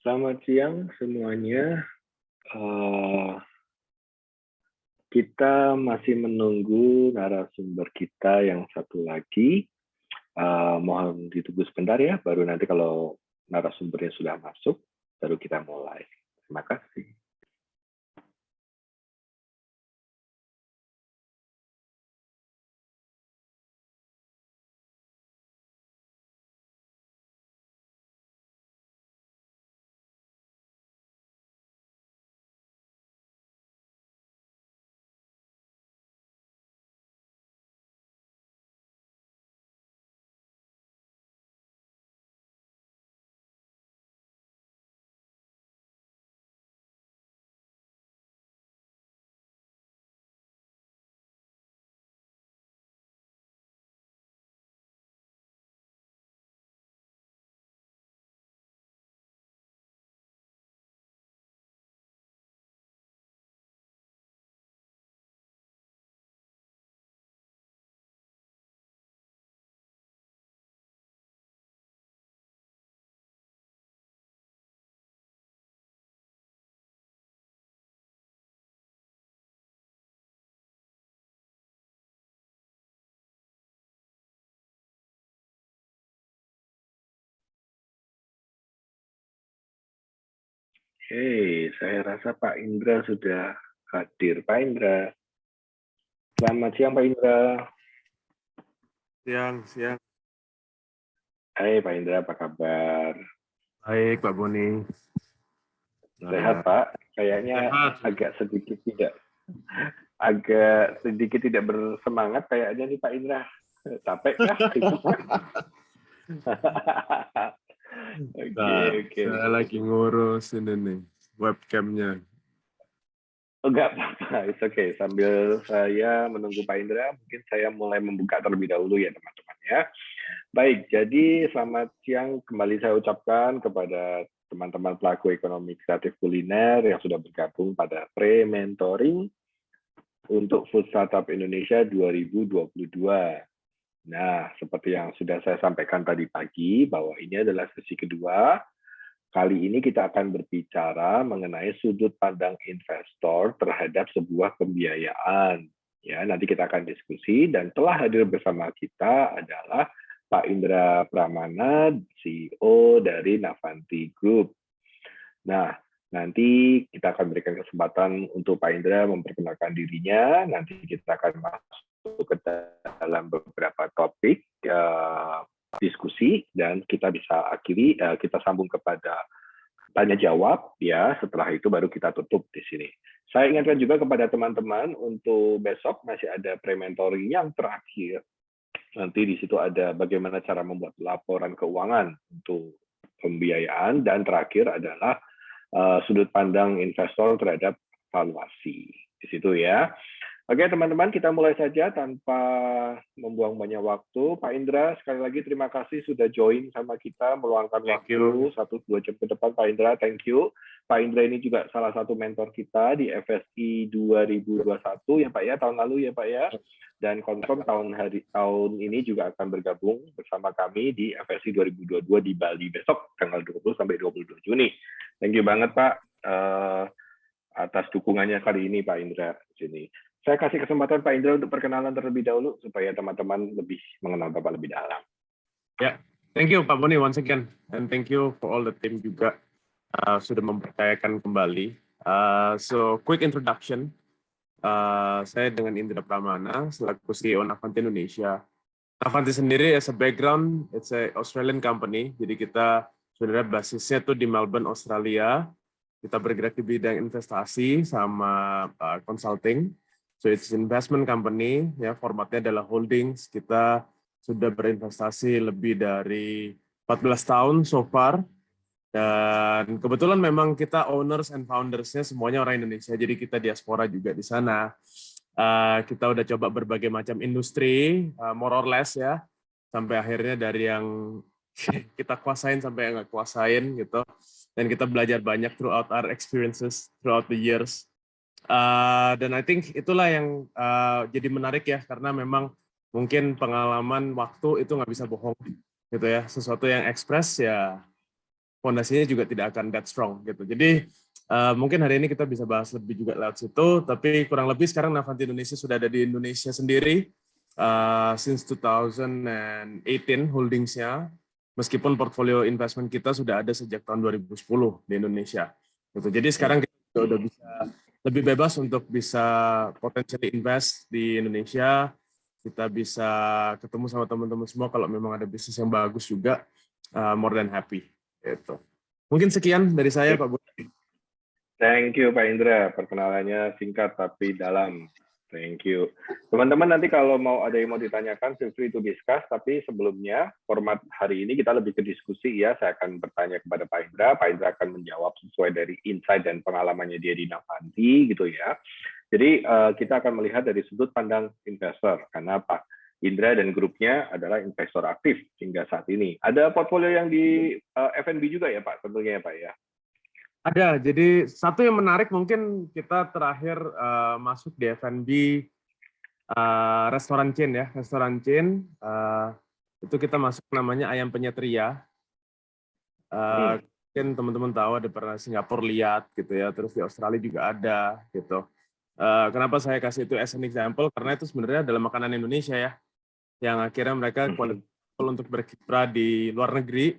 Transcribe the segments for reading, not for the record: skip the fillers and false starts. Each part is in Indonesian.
Selamat siang semuanya. Kita masih menunggu narasumber kita yang satu lagi. Mohon ditunggu sebentar ya, baru nanti kalau narasumbernya sudah masuk, baru kita mulai. Terima kasih. Hei, saya rasa Pak Indra sudah hadir. Pak Indra, selamat siang Pak Indra. Siang. Hai Pak Indra, apa kabar? Baik, Pak Boni. Sehat Pak? Kayaknya Sehat. agak sedikit tidak bersemangat kayaknya nih Pak Indra. Capek kah? Oke. Saya lagi ngurus ini nih, webcamnya. Enggak apa-apa, it's okay. Sambil saya menunggu Pak Indra, mungkin saya mulai membuka terlebih dahulu ya teman-teman ya. Baik, jadi selamat siang kembali saya ucapkan kepada teman-teman pelaku ekonomi kreatif kuliner yang sudah bergabung pada pre-mentoring untuk Food Startup Indonesia 2022. Nah, seperti yang sudah saya sampaikan tadi pagi, bahwa ini adalah sesi kedua. Kali ini kita akan berbicara mengenai sudut pandang investor terhadap sebuah pembiayaan. Ya, nanti kita akan diskusi dan telah hadir bersama kita adalah Pak Indra Pramana, CEO dari Navanti Group. Nah, nanti kita akan berikan kesempatan untuk Pak Indra memperkenalkan dirinya. Nanti kita akan masuk ke dalam beberapa topik diskusi dan kita bisa akhiri, kita sambung kepada tanya jawab ya. Setelah itu baru kita tutup di sini. Saya ingatkan juga kepada teman-teman untuk besok masih ada pre-mentoring yang terakhir. Nanti di situ ada bagaimana cara membuat laporan keuangan untuk pembiayaan dan terakhir adalah sudut pandang investor terhadap valuasi di situ ya. Oke teman-teman, kita mulai saja tanpa membuang banyak waktu. Pak Indra, sekali lagi terima kasih sudah join sama kita, meluangkan waktu 1-2 jam ke depan Pak Indra, thank you. Pak Indra ini juga salah satu mentor kita di FSI 2021 ya Pak ya, tahun lalu ya Pak ya. Dan confirm tahun ini juga akan bergabung bersama kami di FSI 2022 di Bali besok, tanggal 20 sampai 22 Juni. Thank you banget Pak atas dukungannya kali ini Pak Indra di sini. Saya kasih kesempatan Pak Indra untuk perkenalan terlebih dahulu supaya teman-teman lebih mengenal Bapak lebih dalam. Ya, thank you Pak Boni once again, and thank you for all the team juga sudah mempercayakan kembali. So quick introduction, saya dengan Indra Pramana selaku CEO Navanti Indonesia. Navanti sendiri as a background, it's a Australian company, jadi kita sebenarnya basisnya tuh di Melbourne, Australia. Kita bergerak di bidang investasi sama consulting. So it's investment company, ya formatnya adalah holdings. Kita sudah berinvestasi lebih dari 14 tahun so far. Dan kebetulan memang kita owners and founders-nya semuanya orang Indonesia, jadi kita diaspora juga di sana. Kita udah coba berbagai macam industri, more or less ya, sampai akhirnya dari yang kita kuasain sampai yang nggak kuasain gitu. Dan kita belajar banyak throughout our experiences, throughout the years. Dan I think itulah yang jadi menarik ya, karena memang mungkin pengalaman waktu itu nggak bisa bohong gitu ya. Sesuatu yang express ya fondasinya juga tidak akan that strong gitu. Jadi mungkin hari ini kita bisa bahas lebih juga lewat situ, tapi kurang lebih sekarang Navanti Indonesia sudah ada di Indonesia sendiri since 2018 holdingsnya, meskipun portfolio investment kita sudah ada sejak tahun 2010 di Indonesia. Gitu. Jadi sekarang kita udah bisa lebih bebas untuk bisa potentially invest di Indonesia. Kita bisa ketemu sama teman-teman semua kalau memang ada bisnis yang bagus juga, more than happy. Gitu. Mungkin sekian dari saya, Pak Budi. Thank you, Pak Indra. Perkenalannya singkat tapi dalam. Thank you. Teman-teman, nanti kalau mau ada yang mau ditanyakan, feel free to discuss. Tapi sebelumnya, format hari ini kita lebih ke diskusi ya. Saya akan bertanya kepada Pak Indra. Pak Indra akan menjawab sesuai dari insight dan pengalamannya dia di Navanti, gitu ya. Jadi kita akan melihat dari sudut pandang investor. Karena Pak Indra dan grupnya adalah investor aktif hingga saat ini. Ada portfolio yang di F&B juga ya, Pak? Tentunya ya, Pak ya. Ada, jadi satu yang menarik mungkin kita terakhir masuk di F&B restoran chain ya, restoran chain itu kita masuk namanya Ayam Penyet Ria. Mungkin teman-teman tahu ada pernah Singapura lihat gitu ya, terus di Australia juga ada gitu. Kenapa saya kasih itu as an example? Karena itu sebenarnya adalah makanan Indonesia ya, yang akhirnya mereka kualitas untuk berkiprah di luar negeri.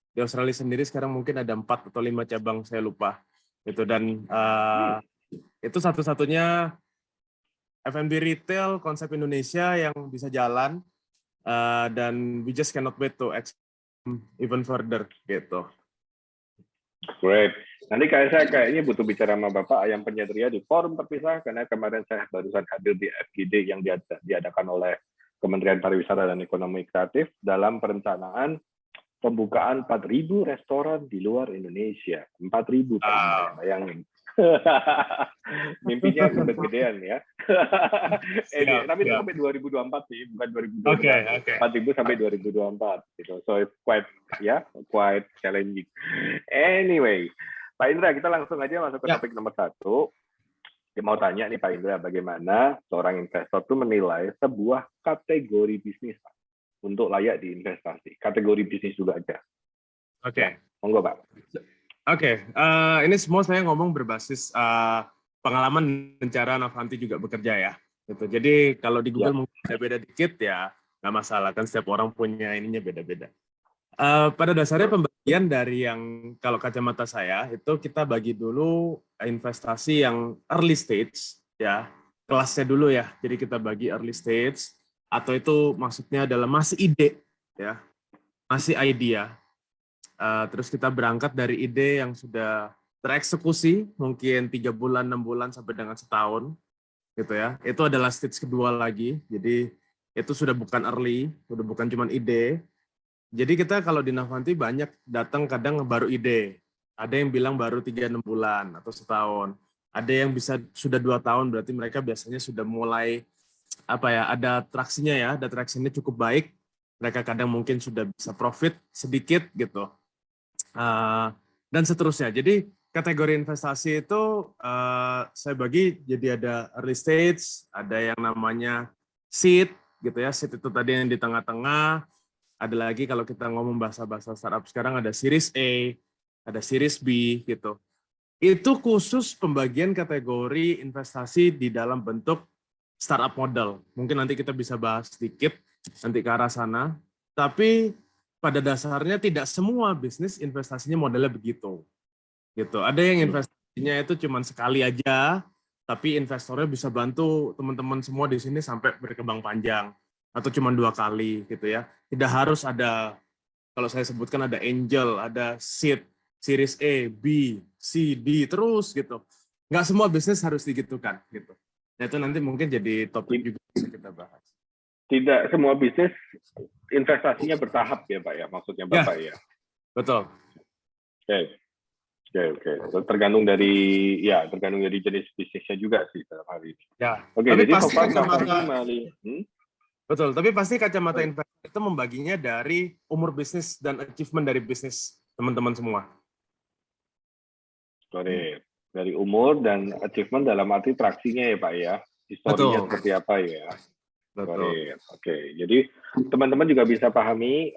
Di Australia sendiri sekarang mungkin ada 4 atau 5 cabang, saya lupa. Gitu. Dan itu satu-satunya F&B retail konsep Indonesia yang bisa jalan, dan we just cannot wait to expand even further. Gitu. Great. Nanti saya kayaknya butuh bicara sama Bapak Ayam Penyet Ria di forum terpisah, karena kemarin saya barusan hadir di FGD yang diadakan oleh Kementerian Pariwisata dan Ekonomi Kreatif dalam perencanaan pembukaan 4.000 restoran di luar Indonesia. 4.000, bayangin. Mimpinya gede-gedean ya. Tapi itu sampai 2024 sih, bukan 2024. 4.000 sampai 2024. Gitu. So it's quite challenging. Anyway, Pak Indra, kita langsung aja masuk ke topik nomor 1. Saya mau tanya nih Pak Indra, bagaimana seorang investor itu menilai sebuah kategori bisnis untuk layak diinvestasi? Kategori bisnis juga aja. Oke. Monggo, Pak. Oke. Ini semua saya ngomong berbasis pengalaman dan cara Navanti juga bekerja ya. Gitu. Jadi kalau di Google mungkin beda dikit ya, nggak masalah, kan setiap orang punya ininya beda-beda. Pada dasarnya pembagian dari yang kalau kacamata saya itu kita bagi dulu investasi yang early stage ya, kelasnya dulu ya. Jadi kita bagi early stage, atau itu maksudnya adalah masih ide ya, masih idea. Terus kita berangkat dari ide yang sudah tereksekusi mungkin 3 bulan, 6 bulan sampai dengan setahun gitu ya. Itu adalah stage kedua lagi. Jadi itu sudah bukan early, sudah bukan cuma ide. Jadi kita kalau di Navanti banyak datang kadang baru ide. Ada yang bilang baru 3-6 bulan atau setahun. Ada yang bisa sudah 2 tahun, berarti mereka biasanya sudah mulai ada traksinya ya, ada traksinya cukup baik. Mereka kadang mungkin sudah bisa profit sedikit gitu. Dan seterusnya. Jadi kategori investasi itu saya bagi jadi ada early stage, ada yang namanya seed gitu ya. Seed itu tadi yang di tengah-tengah. Ada lagi kalau kita ngomong bahasa-bahasa startup sekarang ada series A, ada series B gitu. Itu khusus pembagian kategori investasi di dalam bentuk startup model. Mungkin nanti kita bisa bahas sedikit nanti ke arah sana. Tapi pada dasarnya tidak semua bisnis investasinya modelnya begitu. Gitu. Ada yang investasinya itu cuma sekali aja, tapi investornya bisa bantu teman-teman semua di sini sampai berkembang panjang. Atau cuma 2 kali gitu ya. Tidak harus ada, kalau saya sebutkan ada angel, ada seed, series A, B, C, D, terus gitu. Nggak semua bisnis harus digitukan gitu. Nah, itu nanti mungkin jadi topik juga bisa kita bahas. Tidak semua bisnis investasinya bertahap ya Pak ya, maksudnya Bapak ya? Betul. Oke. Tergantung dari jenis bisnisnya juga sih dalam hal ini. Ya. Oke, Tapi jadi pasti kacamata betul, tapi pasti kacamata investor itu membaginya dari umur bisnis dan achievement dari bisnis teman-teman semua. Sorry. Dari umur dan achievement dalam arti traksinya ya Pak ya, historinya seperti apa ya. Betul. Oke, jadi teman-teman juga bisa pahami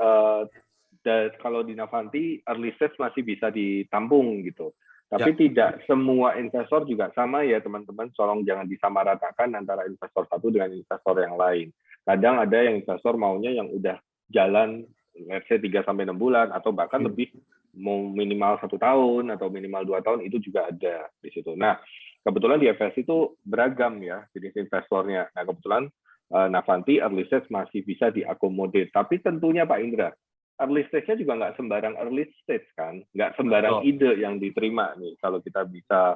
kalau di Navanti early stage masih bisa ditampung gitu. Tapi Ya. tidak semua investor juga sama ya teman-teman. Tolong jangan disamaratakan antara investor satu dengan investor yang lain. Kadang ada yang investor maunya yang udah jalan, let's say 3-6 bulan atau bahkan lebih, mau minimal 1 tahun atau minimal 2 tahun, itu juga ada di situ. Nah, kebetulan di FS itu beragam ya jenis investornya. Nah, kebetulan Navanti early stage masih bisa diakomodir. Tapi tentunya Pak Indra, early stage-nya juga nggak sembarang early stage kan, nggak sembarang ide yang diterima nih kalau kita bisa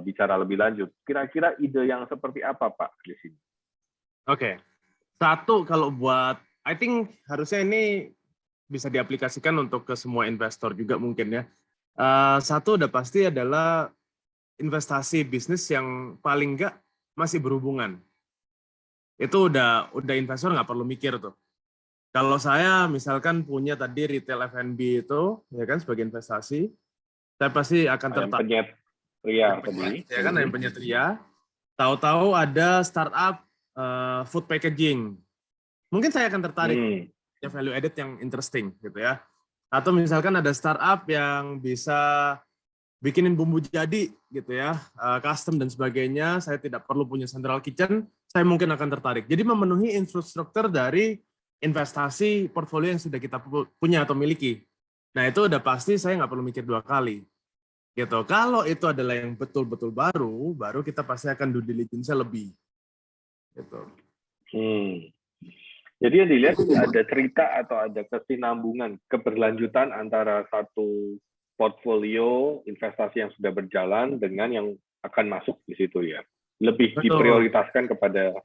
bicara lebih lanjut. Kira-kira ide yang seperti apa Pak di sini? Oke. Satu, kalau buat, I think harusnya ini bisa diaplikasikan untuk ke semua investor juga mungkin ya. Satu udah pasti adalah investasi bisnis yang paling nggak masih berhubungan. Itu udah investor nggak perlu mikir tuh. Kalau saya misalkan punya tadi retail F&B itu, ya kan, sebagai investasi, saya pasti akan tertarik. Penyet ria tadi. Ya kan, yang penyet ria. Tahu-tahu ada startup food packaging. Mungkin saya akan tertarik. Ya, value added yang interesting gitu ya. Atau misalkan ada startup yang bisa bikinin bumbu jadi gitu ya, custom dan sebagainya, saya tidak perlu punya central kitchen, saya mungkin akan tertarik. Jadi memenuhi infrastruktur dari investasi portfolio yang sudah kita punya atau miliki. Nah, itu udah pasti saya nggak perlu mikir 2 kali. Gitu. Kalau itu adalah yang betul-betul baru kita pasti akan due diligence-nya lebih. Gitu. Jadi yang dilihat ada cerita atau ada kesinambungan, keberlanjutan antara satu portfolio investasi yang sudah berjalan dengan yang akan masuk di situ ya. Lebih diprioritaskan kepada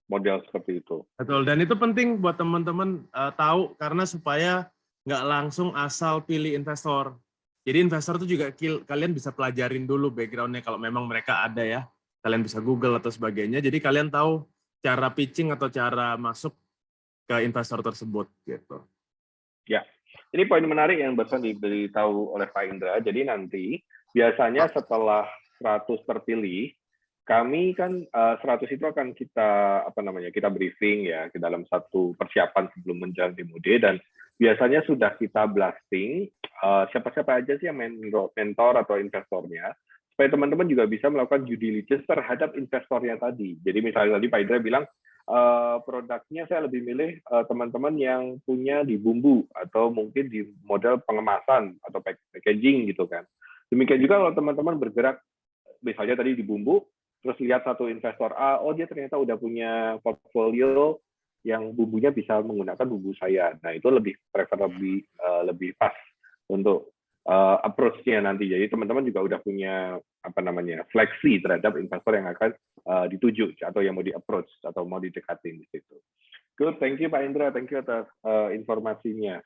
model seperti itu. Betul, dan itu penting buat teman-teman tahu, karena supaya nggak langsung asal pilih investor. Jadi investor itu juga kalian bisa pelajarin dulu background-nya kalau memang mereka ada ya. Kalian bisa Google atau sebagainya, jadi kalian tahu cara pitching atau cara masuk ke investor tersebut gitu. Ya, ini poin menarik yang barusan diberitahu oleh Pak Indra. Jadi nanti biasanya setelah 100 terpilih, kami kan 100 itu akan kita briefing ya ke dalam satu persiapan sebelum menjalani demo-day, dan biasanya sudah kita blasting siapa-siapa aja sih yang mentor atau investornya, supaya teman-teman juga bisa melakukan due diligence terhadap investornya tadi. Jadi misalnya tadi Pak Indra bilang produknya saya lebih milih teman-teman yang punya di bumbu atau mungkin di model pengemasan atau packaging gitu kan. Demikian juga kalau teman-teman bergerak misalnya tadi di bumbu, terus lihat satu investor A, oh dia ternyata udah punya portfolio yang bumbunya bisa menggunakan bumbu saya. Nah itu lebih lebih pas untuk approach-nya nanti. Jadi teman-teman juga udah punya fleksi terhadap investor yang akan dituju atau yang mau di-approach atau mau didekatin di situ. Good, thank you Pak Indra, thank you atas informasinya.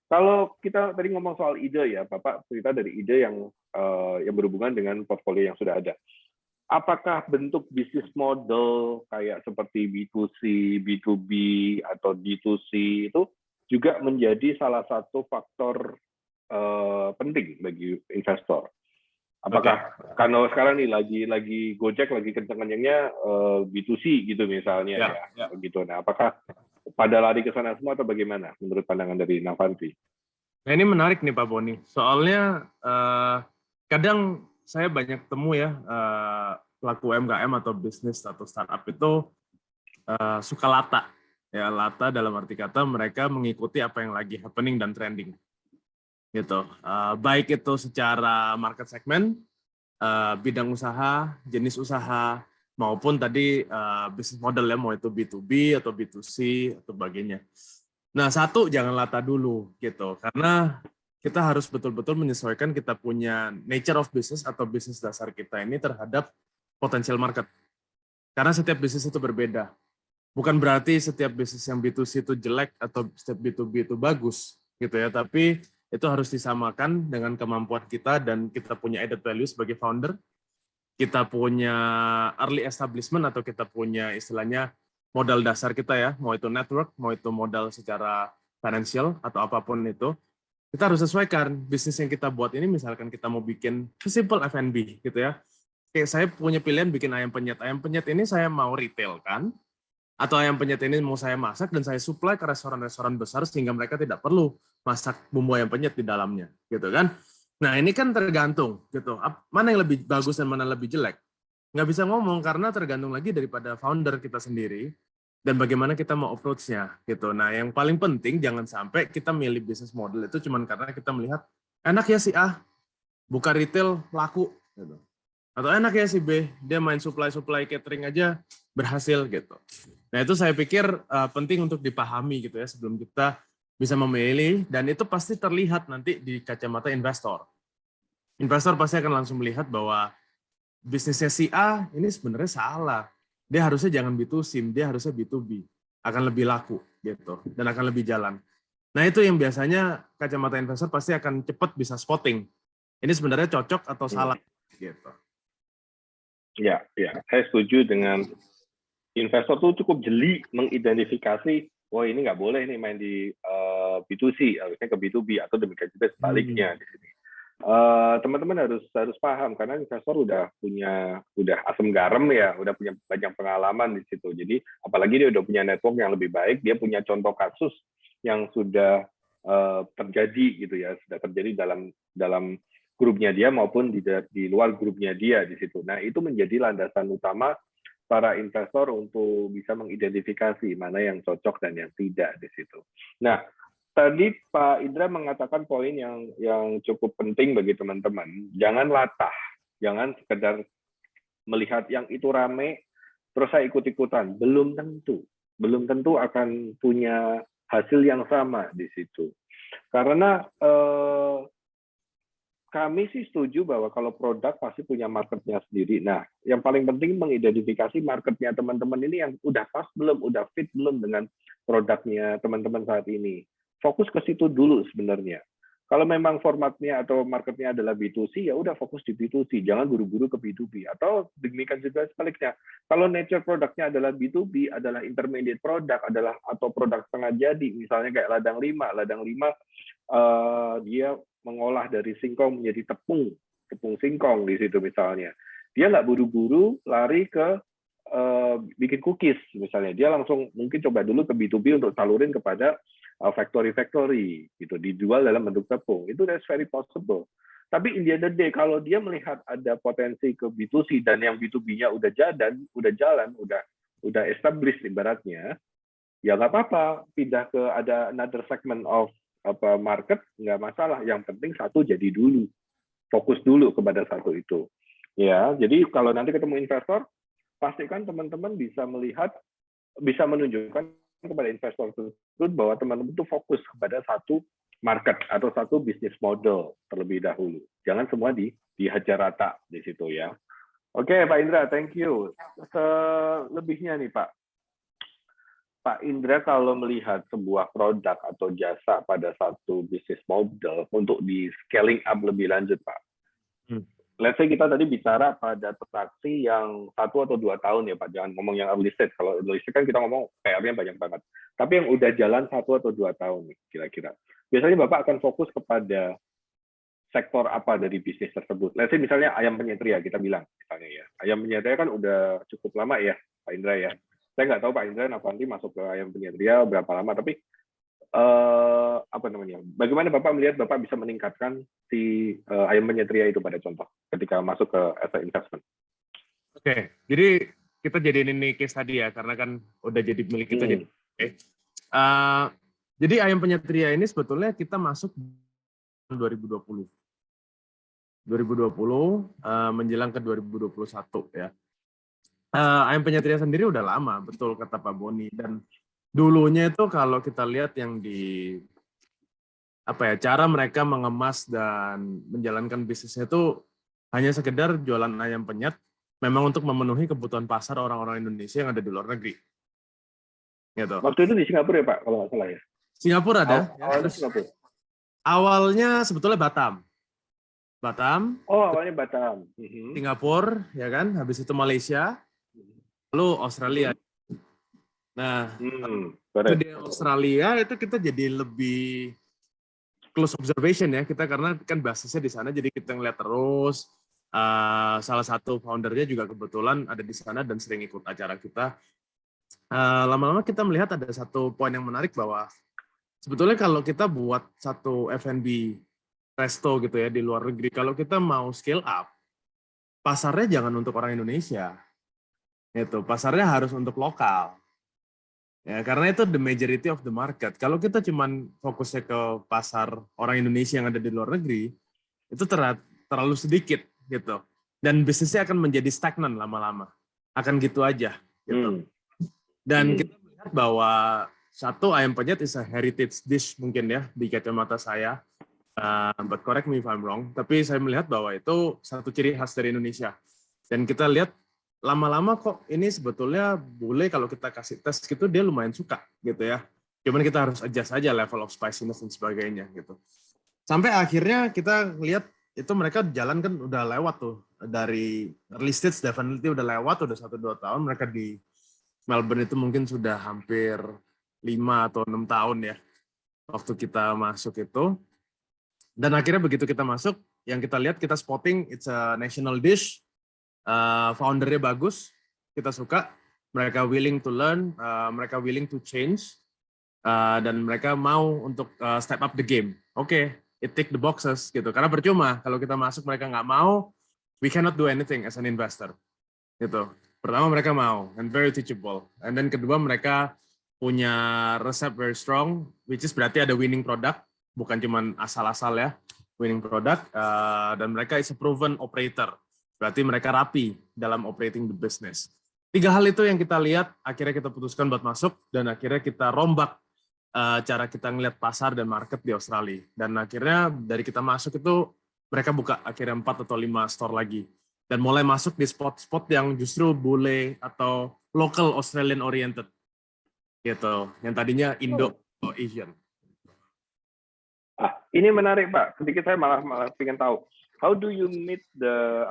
Kalau kita tadi ngomong soal ide ya, Bapak cerita dari ide yang berhubungan dengan portfolio yang sudah ada. Apakah bentuk bisnis model kayak seperti B2C, B2B, atau D2C itu juga menjadi salah satu faktor penting bagi investor? Apakah karena sekarang nih lagi Gojek lagi kenceng-kencengnya B2C gitu misalnya ya. Begitu. Nah, apakah pada lari ke sana semua atau bagaimana menurut pandangan dari Navanti? Nah, ini menarik nih Pak Boni. Soalnya kadang saya banyak temu ya pelaku UMKM atau bisnis atau startup itu suka lata. Ya, lata dalam arti kata mereka mengikuti apa yang lagi happening dan trending. Gitu. Baik itu secara market segment, bidang usaha, jenis usaha, maupun tadi bisnis model ya, mau itu B2B atau B2C atau sebagainya. Nah, satu, jangan lata dulu gitu, karena kita harus betul-betul menyesuaikan kita punya nature of business atau bisnis dasar kita ini terhadap potensial market. Karena setiap bisnis itu berbeda. Bukan berarti setiap bisnis yang B2C itu jelek atau setiap B2B itu bagus gitu ya, tapi itu harus disamakan dengan kemampuan kita dan kita punya added value sebagai founder. Kita punya early establishment atau kita punya istilahnya modal dasar kita ya, mau itu network, mau itu modal secara financial atau apapun itu, kita harus sesuaikan bisnis yang kita buat ini. Misalkan kita mau bikin simple F&B gitu ya, kayak saya punya pilihan bikin ayam penyet ini saya mau retail kan, Atau ayam penyet ini mau saya masak dan saya supply ke restoran-restoran besar sehingga mereka tidak perlu masak bumbu ayam penyet di dalamnya, gitu kan? Nah ini kan tergantung, gitu. Mana yang lebih bagus dan mana lebih jelek? Nggak bisa ngomong karena tergantung lagi daripada founder kita sendiri dan bagaimana kita mau approach-nya, gitu. Nah yang paling penting jangan sampai kita milih bisnis model itu cuma karena kita melihat enak ya si A, buka retail laku, gitu. Atau enak ya si B, dia main supply catering aja berhasil gitu. Nah itu saya pikir penting untuk dipahami gitu ya sebelum kita bisa memilih, dan itu pasti terlihat nanti di kacamata investor. Investor pasti akan langsung melihat bahwa bisnisnya si A ini sebenarnya salah. Dia harusnya jangan B2C, dia harusnya B2B. Akan lebih laku gitu dan akan lebih jalan. Nah itu yang biasanya kacamata investor pasti akan cepat bisa spotting. Ini sebenarnya cocok atau salah gitu. Ya, saya setuju dengan investor tuh cukup jeli mengidentifikasi, oh ini nggak boleh nih main di B2C, harusnya ke B2B, atau demikian juga sebaliknya di sini. Teman-teman harus paham karena investor udah asam garam ya, udah punya banyak pengalaman di situ. Jadi apalagi dia udah punya network yang lebih baik, dia punya contoh kasus yang sudah terjadi gitu ya, sudah terjadi dalam grupnya dia maupun di luar grupnya dia di situ. Nah itu menjadi landasan utama para investor untuk bisa mengidentifikasi mana yang cocok dan yang tidak di situ. Nah, tadi Pak Indra mengatakan poin yang cukup penting bagi teman-teman. Jangan latah, jangan sekedar melihat yang itu rame, terus saya ikut-ikutan. Belum tentu akan punya hasil yang sama di situ. Karena kami sih setuju bahwa kalau produk pasti punya marketnya sendiri. Nah, yang paling penting mengidentifikasi marketnya teman-teman ini yang udah pas belum, udah fit belum dengan produknya teman-teman saat ini. Fokus ke situ dulu sebenarnya. Kalau memang formatnya atau marketnya adalah B2C, ya udah fokus di B2C, jangan buru-buru ke B2B. Atau demikian juga sebaliknya. Kalau nature produknya adalah B2B, adalah intermediate product, atau produk setengah jadi, misalnya kayak ladang 5 dia mengolah dari singkong menjadi tepung singkong di situ misalnya. Dia nggak buru-buru lari ke bikin cookies misalnya. Dia langsung mungkin coba dulu ke B2B untuk salurin kepada factory gitu, dijual dalam bentuk tepung. Itu that's very possible. Tapi in the end of the day, kalau dia melihat ada potensi ke B2C dan yang B2B-nya udah jalan, udah established ibaratnya, ya nggak apa-apa, pindah ke ada another segment of market, nggak masalah. Yang penting satu jadi dulu, fokus dulu kepada satu itu. Ya, jadi kalau nanti ketemu investor, pastikan teman-teman bisa menunjukkan kepada investor tersebut bahwa teman-teman itu fokus kepada satu market atau satu bisnis model terlebih dahulu. Jangan semua dihajar rata di situ ya. Oke, Pak Indra, thank you. Selebihnya nih Pak Indra, kalau melihat sebuah produk atau jasa pada satu bisnis model untuk di scaling up lebih lanjut, Pak. Let's say kita tadi bicara pada transaksi yang 1 atau 2 tahun ya Pak, jangan ngomong yang early stage. Kalau early stage kan kita ngomong PR-nya banyak banget. Tapi yang udah jalan 1 atau 2 tahun nih kira-kira. Biasanya Bapak akan fokus kepada sektor apa dari bisnis tersebut. Let's say misalnya ayam penyet ria, kita bilang misalnya ya. Ayam penyet ria kan udah cukup lama ya Pak Indra ya. Saya nggak tahu Pak Indra nanti masuk ke ayam penyet ria berapa lama, tapi bagaimana Bapak melihat Bapak bisa meningkatkan si ayam penyet ria itu pada contoh ketika masuk ke asset investment? Oke, jadi kita jadiin ini case tadi ya, karena kan udah jadi milik kita. Jadi ayam penyet ria ini sebetulnya kita masuk 2020 menjelang ke 2021 ya. Ayam penyet ria sendiri udah lama, betul kata Pak Boni, dan dulunya itu kalau kita lihat yang di cara mereka mengemas dan menjalankan bisnisnya itu hanya sekedar jualan ayam penyet, memang untuk memenuhi kebutuhan pasar orang-orang Indonesia yang ada di luar negeri. Gitu. Waktu itu di Singapura ya Pak, kalau nggak salah ya? Singapura ada. Awalnya Singapura. Awalnya sebetulnya Batam. Oh, awalnya Batam. Singapura, ya kan? Habis itu Malaysia, lalu Australia. Nah, di Australia itu kita jadi lebih close observation ya kita, karena kan basisnya di sana, jadi kita ngeliat terus. Salah satu foundernya juga kebetulan ada di sana dan sering ikut acara kita. lama-lama kita melihat ada satu poin yang menarik bahwa sebetulnya kalau kita buat satu F&B resto gitu ya di luar negeri, kalau kita mau scale up, pasarnya jangan untuk orang Indonesia. Itu pasarnya harus untuk lokal. Ya, karena itu the majority of the market. Kalau kita cuman fokusnya ke pasar orang Indonesia yang ada di luar negeri, itu terlalu sedikit gitu. Dan bisnisnya akan menjadi stagnan lama-lama. Akan gitu aja gitu. Dan kita melihat bahwa satu, ayam penyet is a heritage dish mungkin ya di kacamata saya. But correct me if I'm wrong. Tapi saya melihat bahwa itu satu ciri khas dari Indonesia. Dan kita lihat lama-lama kok ini sebetulnya bule kalau kita kasih tes gitu dia lumayan suka gitu ya. Cuman kita harus adjust aja level of spiciness dan sebagainya gitu. Sampai akhirnya kita lihat itu mereka jalan kan udah lewat tuh dari early stage definitely udah lewat udah 1-2 tahun mereka di Melbourne itu mungkin sudah hampir 5 atau 6 tahun ya waktu kita masuk itu. Dan akhirnya begitu kita masuk yang kita lihat kita spotting it's a national dish. Foundernya bagus, kita suka, mereka willing to learn, mereka willing to change, dan mereka mau untuk step up the game. Oke, it tick the boxes gitu. Karena percuma kalau kita masuk mereka nggak mau, we cannot do anything as an investor. Gitu. Pertama mereka mau and very teachable, and then kedua mereka punya resep very strong, which is berarti ada winning product, bukan cuma asal-asal ya, winning product, dan mereka is a proven operator. Berarti mereka rapi dalam operating the business. 3 hal itu yang kita lihat, akhirnya kita putuskan buat masuk, dan akhirnya kita rombak cara kita ngelihat pasar dan market di Australia. Dan akhirnya dari kita masuk itu, mereka buka akhirnya 4 atau 5 store lagi. Dan mulai masuk di spot-spot yang justru bule atau local Australian oriented. Gitu, yang tadinya Indo atau Asian. Ini menarik Pak, sedikit saya malah ingin tahu. How do you meet the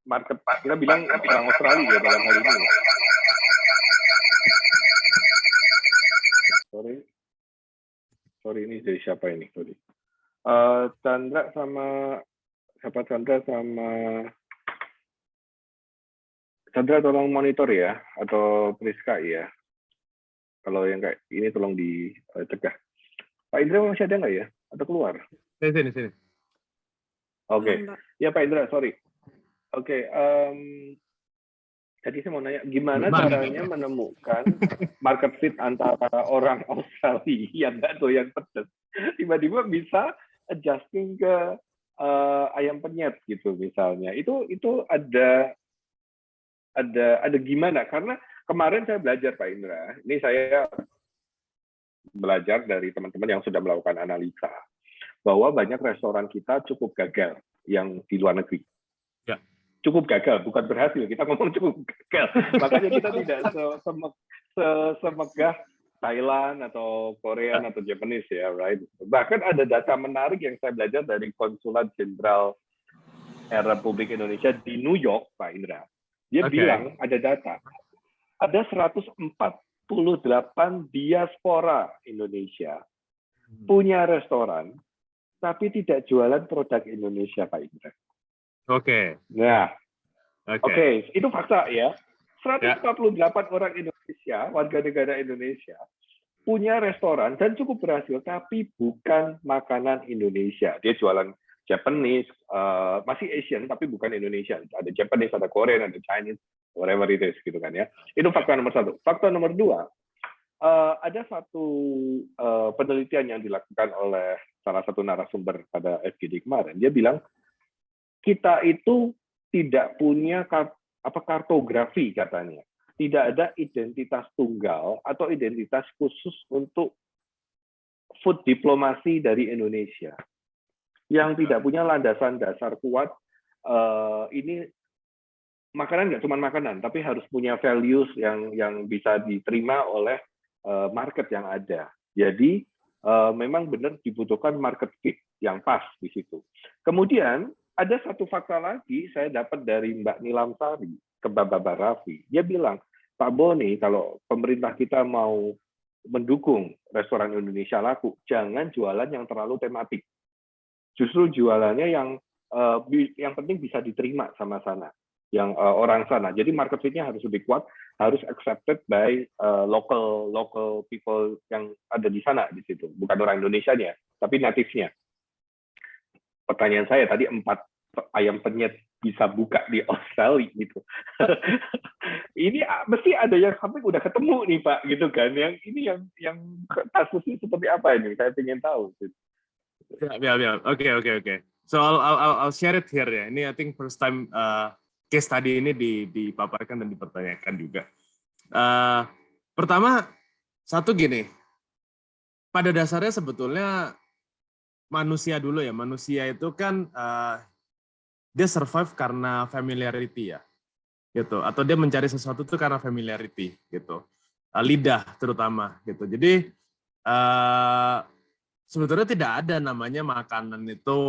market? Kita bilang orang Australia ya dalam hal ini. Sorry ini dari siapa ini? Sorry. Chandra tolong monitor ya atau Priska ya. Kalau yang kayak ini tolong dicegah. Pak Indra masih ada nggak ya? Atau keluar? Sini. Oke. Ya Pak Indra, sorry. Oke. Tadi saya mau nanya, gimana caranya menemukan market fit antara orang Australia yang nggak doyan pedas, tiba-tiba bisa adjusting ke ayam penyet gitu misalnya. Itu ada gimana? Karena kemarin saya belajar Pak Indra. Ini saya belajar dari teman-teman yang sudah melakukan analisa bahwa banyak restoran kita cukup gagal yang di luar negeri. Ya. Cukup gagal, bukan berhasil. Kita ngomong cukup gagal. Makanya kita tidak semegah Thailand atau Korea atau Japanese ya, right? Bahkan ada data menarik yang saya belajar dari Konsulat Jenderal Republik Indonesia di New York, Pak Indra. Dia bilang ada data, ada 148 diaspora Indonesia punya restoran, tapi tidak jualan produk Indonesia, Pak Indra. Oke. Nah, oke, itu fakta ya. 148 orang Indonesia, warga negara Indonesia, punya restoran dan cukup berhasil, tapi bukan makanan Indonesia. Dia jualan Japanese, masih Asian, tapi bukan Indonesia. Ada Japanese, ada Korean, ada Chinese, whatever it is, gitu kan ya. Itu fakta nomor 1. Fakta nomor 2, ada satu penelitian yang dilakukan oleh salah satu narasumber pada FGD kemarin. Dia bilang, kita itu tidak punya kartografi katanya. Tidak ada identitas tunggal atau identitas khusus untuk food diplomasi dari Indonesia. Yang tidak punya landasan dasar kuat, ini makanan nggak cuma makanan, tapi harus punya values yang bisa diterima oleh market yang ada. Jadi memang benar dibutuhkan market fit yang pas di situ. Kemudian ada satu fakta lagi saya dapat dari Mbak Nilam Sari ke Bapak Raffi. Dia bilang, Pak Boni, kalau pemerintah kita mau mendukung restoran Indonesia laku, jangan jualan yang terlalu tematik. Justru jualannya yang penting bisa diterima sama sana. orang sana. Jadi market fit-nya harus lebih kuat, harus accepted by local people yang ada di sana di situ, bukan orang Indonesianya, tapi native-nya. Pertanyaan saya tadi 4 ayam penyet bisa buka di Australia gitu. Ini mesti ada yang sampai udah ketemu nih Pak gitu kan. Yang ini yang kasusnya seperti apa ini? Saya ingin tahu. Yeah. Okay. So I'll share it here ya. Ini I think first time case tadi ini dipaparkan dan dipertanyakan juga. Pertama, satu gini. Pada dasarnya sebetulnya manusia dulu ya. Manusia itu kan dia survive karena familiarity ya, gitu. Atau dia mencari sesuatu itu karena familiarity, gitu. Lidah terutama, gitu. Jadi sebetulnya tidak ada namanya makanan itu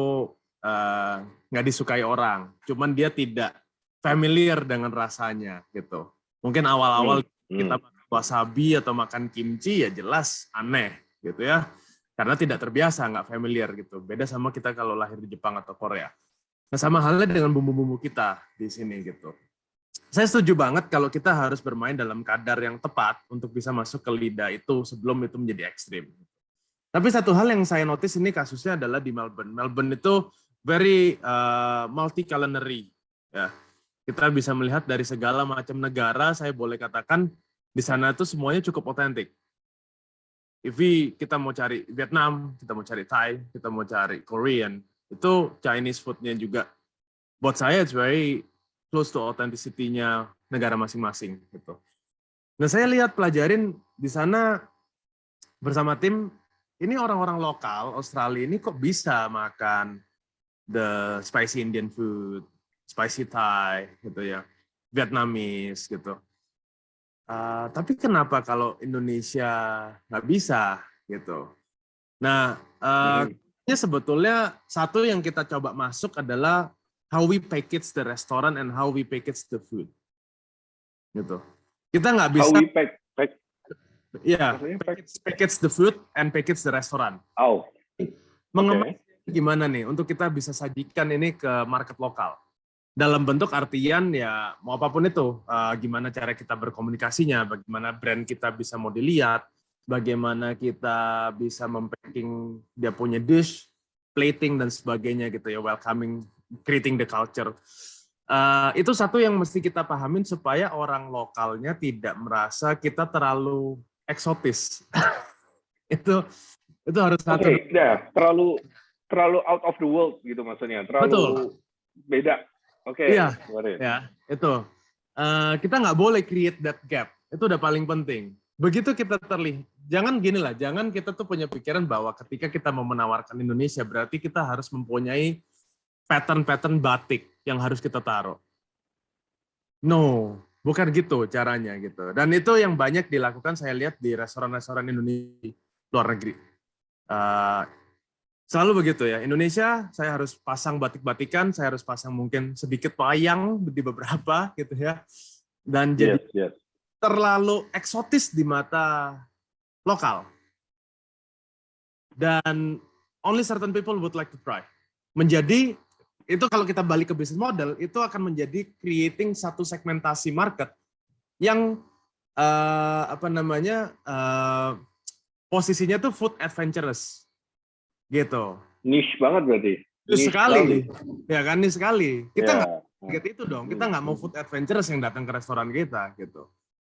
nggak disukai orang. Cuman dia tidak familiar dengan rasanya, gitu. Mungkin awal-awal kita makan wasabi atau makan kimchi ya jelas aneh, gitu ya. Karena tidak terbiasa, nggak familiar gitu. Beda sama kita kalau lahir di Jepang atau Korea. Nah, sama halnya dengan bumbu-bumbu kita di sini gitu. Saya setuju banget kalau kita harus bermain dalam kadar yang tepat untuk bisa masuk ke lidah itu sebelum itu menjadi ekstrim. Tapi satu hal yang saya notice ini kasusnya adalah di Melbourne. Melbourne itu very multi-culinary. Ya. Kita bisa melihat dari segala macam negara, saya boleh katakan di sana itu semuanya cukup otentik. Kita mau cari Vietnam, kita mau cari Thai, kita mau cari Korean, itu Chinese food-nya juga. Buat saya it's very close to authenticity-nya negara masing-masing gitu. Nah, saya lihat pelajarin di sana bersama tim, ini orang-orang lokal Australia ini kok bisa makan the spicy Indian food, spicy Thai gitu ya, Vietnamese gitu. Tapi kenapa kalau Indonesia nggak bisa gitu? Nah, sebetulnya satu yang kita coba masuk adalah how we package the restaurant and how we package the food. Gitu. Kita nggak bisa. How we package the food and package the restaurant. Mengemas gimana nih untuk kita bisa sajikan ini ke market lokal. Dalam bentuk artian ya mau apapun itu, gimana cara kita berkomunikasinya, bagaimana brand kita bisa mau dilihat, bagaimana kita bisa mempacking dia punya dish, plating dan sebagainya gitu ya, welcoming, creating the culture. Itu satu yang mesti kita pahamin supaya orang lokalnya tidak merasa kita terlalu eksotis. itu harus satu. Terlalu out of the world gitu maksudnya, terlalu beda. Iya, ya itu. Kita nggak boleh create that gap. Itu udah paling penting. Begitu kita terlihat, jangan gini lah, jangan kita tuh punya pikiran bahwa ketika kita mau menawarkan Indonesia, berarti kita harus mempunyai pattern-pattern batik yang harus kita taruh. No, bukan gitu caranya gitu. Dan itu yang banyak dilakukan saya lihat di restoran-restoran Indonesia luar negeri. Selalu begitu ya, Indonesia saya harus pasang batik-batikan, saya harus pasang mungkin sedikit wayang di beberapa gitu ya. Dan jadi terlalu eksotis di mata lokal. Dan only certain people would like to try. Menjadi, itu kalau kita balik ke business model, itu akan menjadi creating satu segmentasi market yang posisinya tuh food adventurous. Gitu. Niche banget berarti. Niche sekali. Ya kan, niche sekali. Kita nggak itu dong, kita nggak mau food adventurous yang datang ke restoran kita gitu.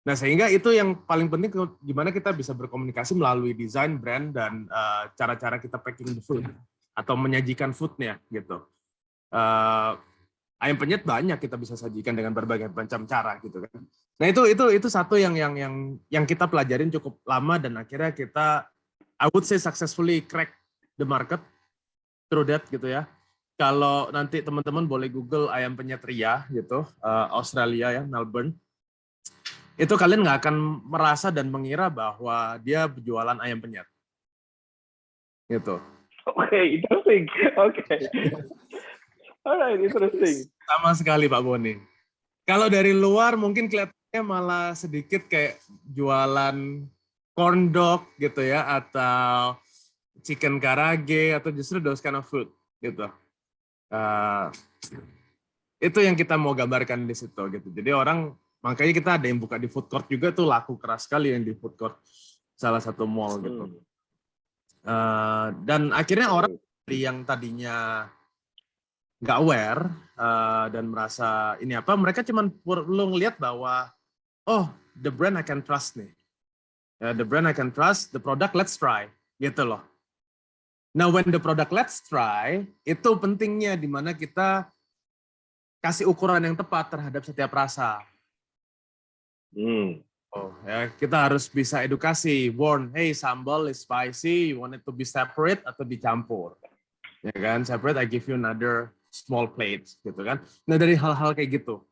Nah, sehingga itu yang paling penting gimana kita bisa berkomunikasi melalui desain, brand, dan cara-cara kita packing the food atau menyajikan foodnya gitu. Ayam penyet banyak kita bisa sajikan dengan berbagai macam cara gitu kan. Nah, itu satu yang kita pelajarin cukup lama dan akhirnya kita I would say successfully crack the market through that gitu ya. Kalau nanti teman-teman boleh Google ayam penyet Ria gitu, Australia ya, Melbourne. Itu kalian nggak akan merasa dan mengira bahwa dia berjualan ayam penyet. Gitu. Interesting. Alright, interesting. Sama sekali Pak Boni. Kalau dari luar mungkin kelihatannya malah sedikit kayak jualan corn dog gitu ya, atau chicken karage, atau justru those kind of food gitu. Itu yang kita mau gambarkan di situ gitu. Jadi orang, makanya kita ada yang buka di food court juga tuh, laku keras sekali yang di food court salah satu mall gitu. Dan akhirnya orang yang tadinya nggak aware dan merasa ini apa, mereka cuma perlu ngelihat bahwa oh, the brand I can trust nih. The brand I can trust, the product let's try gitu loh. Now when the product let's try, itu pentingnya di mana kita kasih ukuran yang tepat terhadap setiap rasa. Oh, ya, kita harus bisa edukasi, warn, hey sambal is spicy, you want it to be separate atau dicampur, ya kan? Separate, I give you another small plate, gitu kan? Nah dari hal-hal kayak gitu.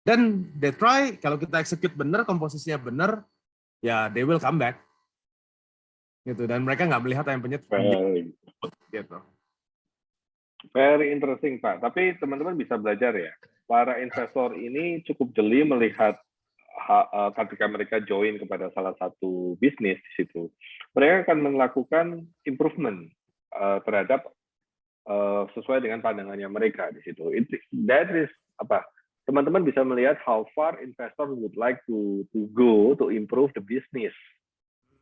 Dan they try, kalau kita execute benar, komposisinya benar, ya they will come back, gitu. Dan mereka nggak melihat ayam penyet, gitu. Very interesting, Pak. Tapi teman-teman bisa belajar ya. Para investor ini cukup jeli melihat ketika mereka join kepada salah satu bisnis di situ. Mereka akan melakukan improvement terhadap sesuai dengan pandangannya mereka di situ. That is apa? Teman-teman bisa melihat how far investor would like to go to improve the business.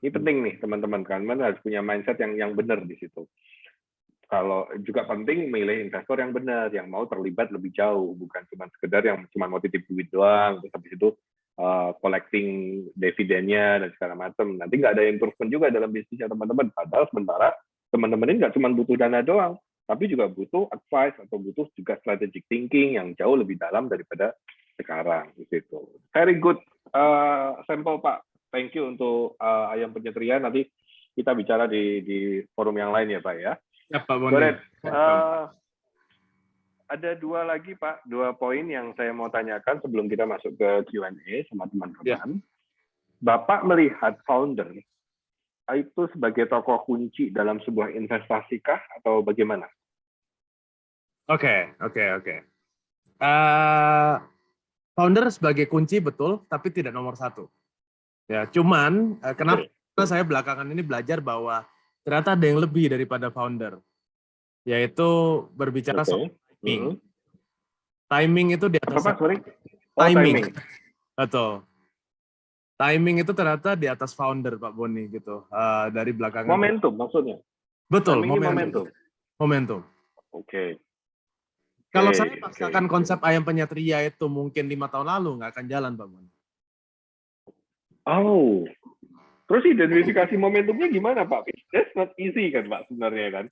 Ini penting nih teman-teman, kan harus punya mindset yang benar di situ. Kalau juga penting milih investor yang benar, yang mau terlibat lebih jauh, bukan cuma sekedar yang cuma mau titip duit doang, terus habis itu collecting dividennya dan segala macam. Nanti nggak ada improvement juga dalam bisnisnya teman-teman. Padahal sementara teman-teman ini nggak cuma butuh dana doang, tapi juga butuh advice atau butuh juga strategic thinking yang jauh lebih dalam daripada sekarang. Gitu. Very good sampel Pak. Thank you untuk ayam penyetria. Nanti kita bicara di forum yang lain ya Pak ya. Ya, Pak Boni. Ada dua lagi Pak, dua poin yang saya mau tanyakan sebelum kita masuk ke Q&A sama teman-teman. Ya. Bapak melihat founder itu sebagai tokoh kunci dalam sebuah investasi kah atau bagaimana? Oke. Founder sebagai kunci betul, tapi tidak nomor satu. Ya, cuman kenapa saya belakangan ini belajar bahwa ternyata ada yang lebih daripada founder, yaitu berbicara soal timing. Timing itu di atas timing. Betul. Timing itu ternyata di atas founder, Pak Boni, gitu. Dari belakangan. Momentum maksudnya? Betul, momentum. Oke. Kalau saya paksakan konsep ayam penyet ria itu mungkin 5 tahun lalu, nggak akan jalan, Pak Boni. Oh, terus identifikasi momentumnya gimana, Pak? That's not easy kan, Pak, sebenarnya kan?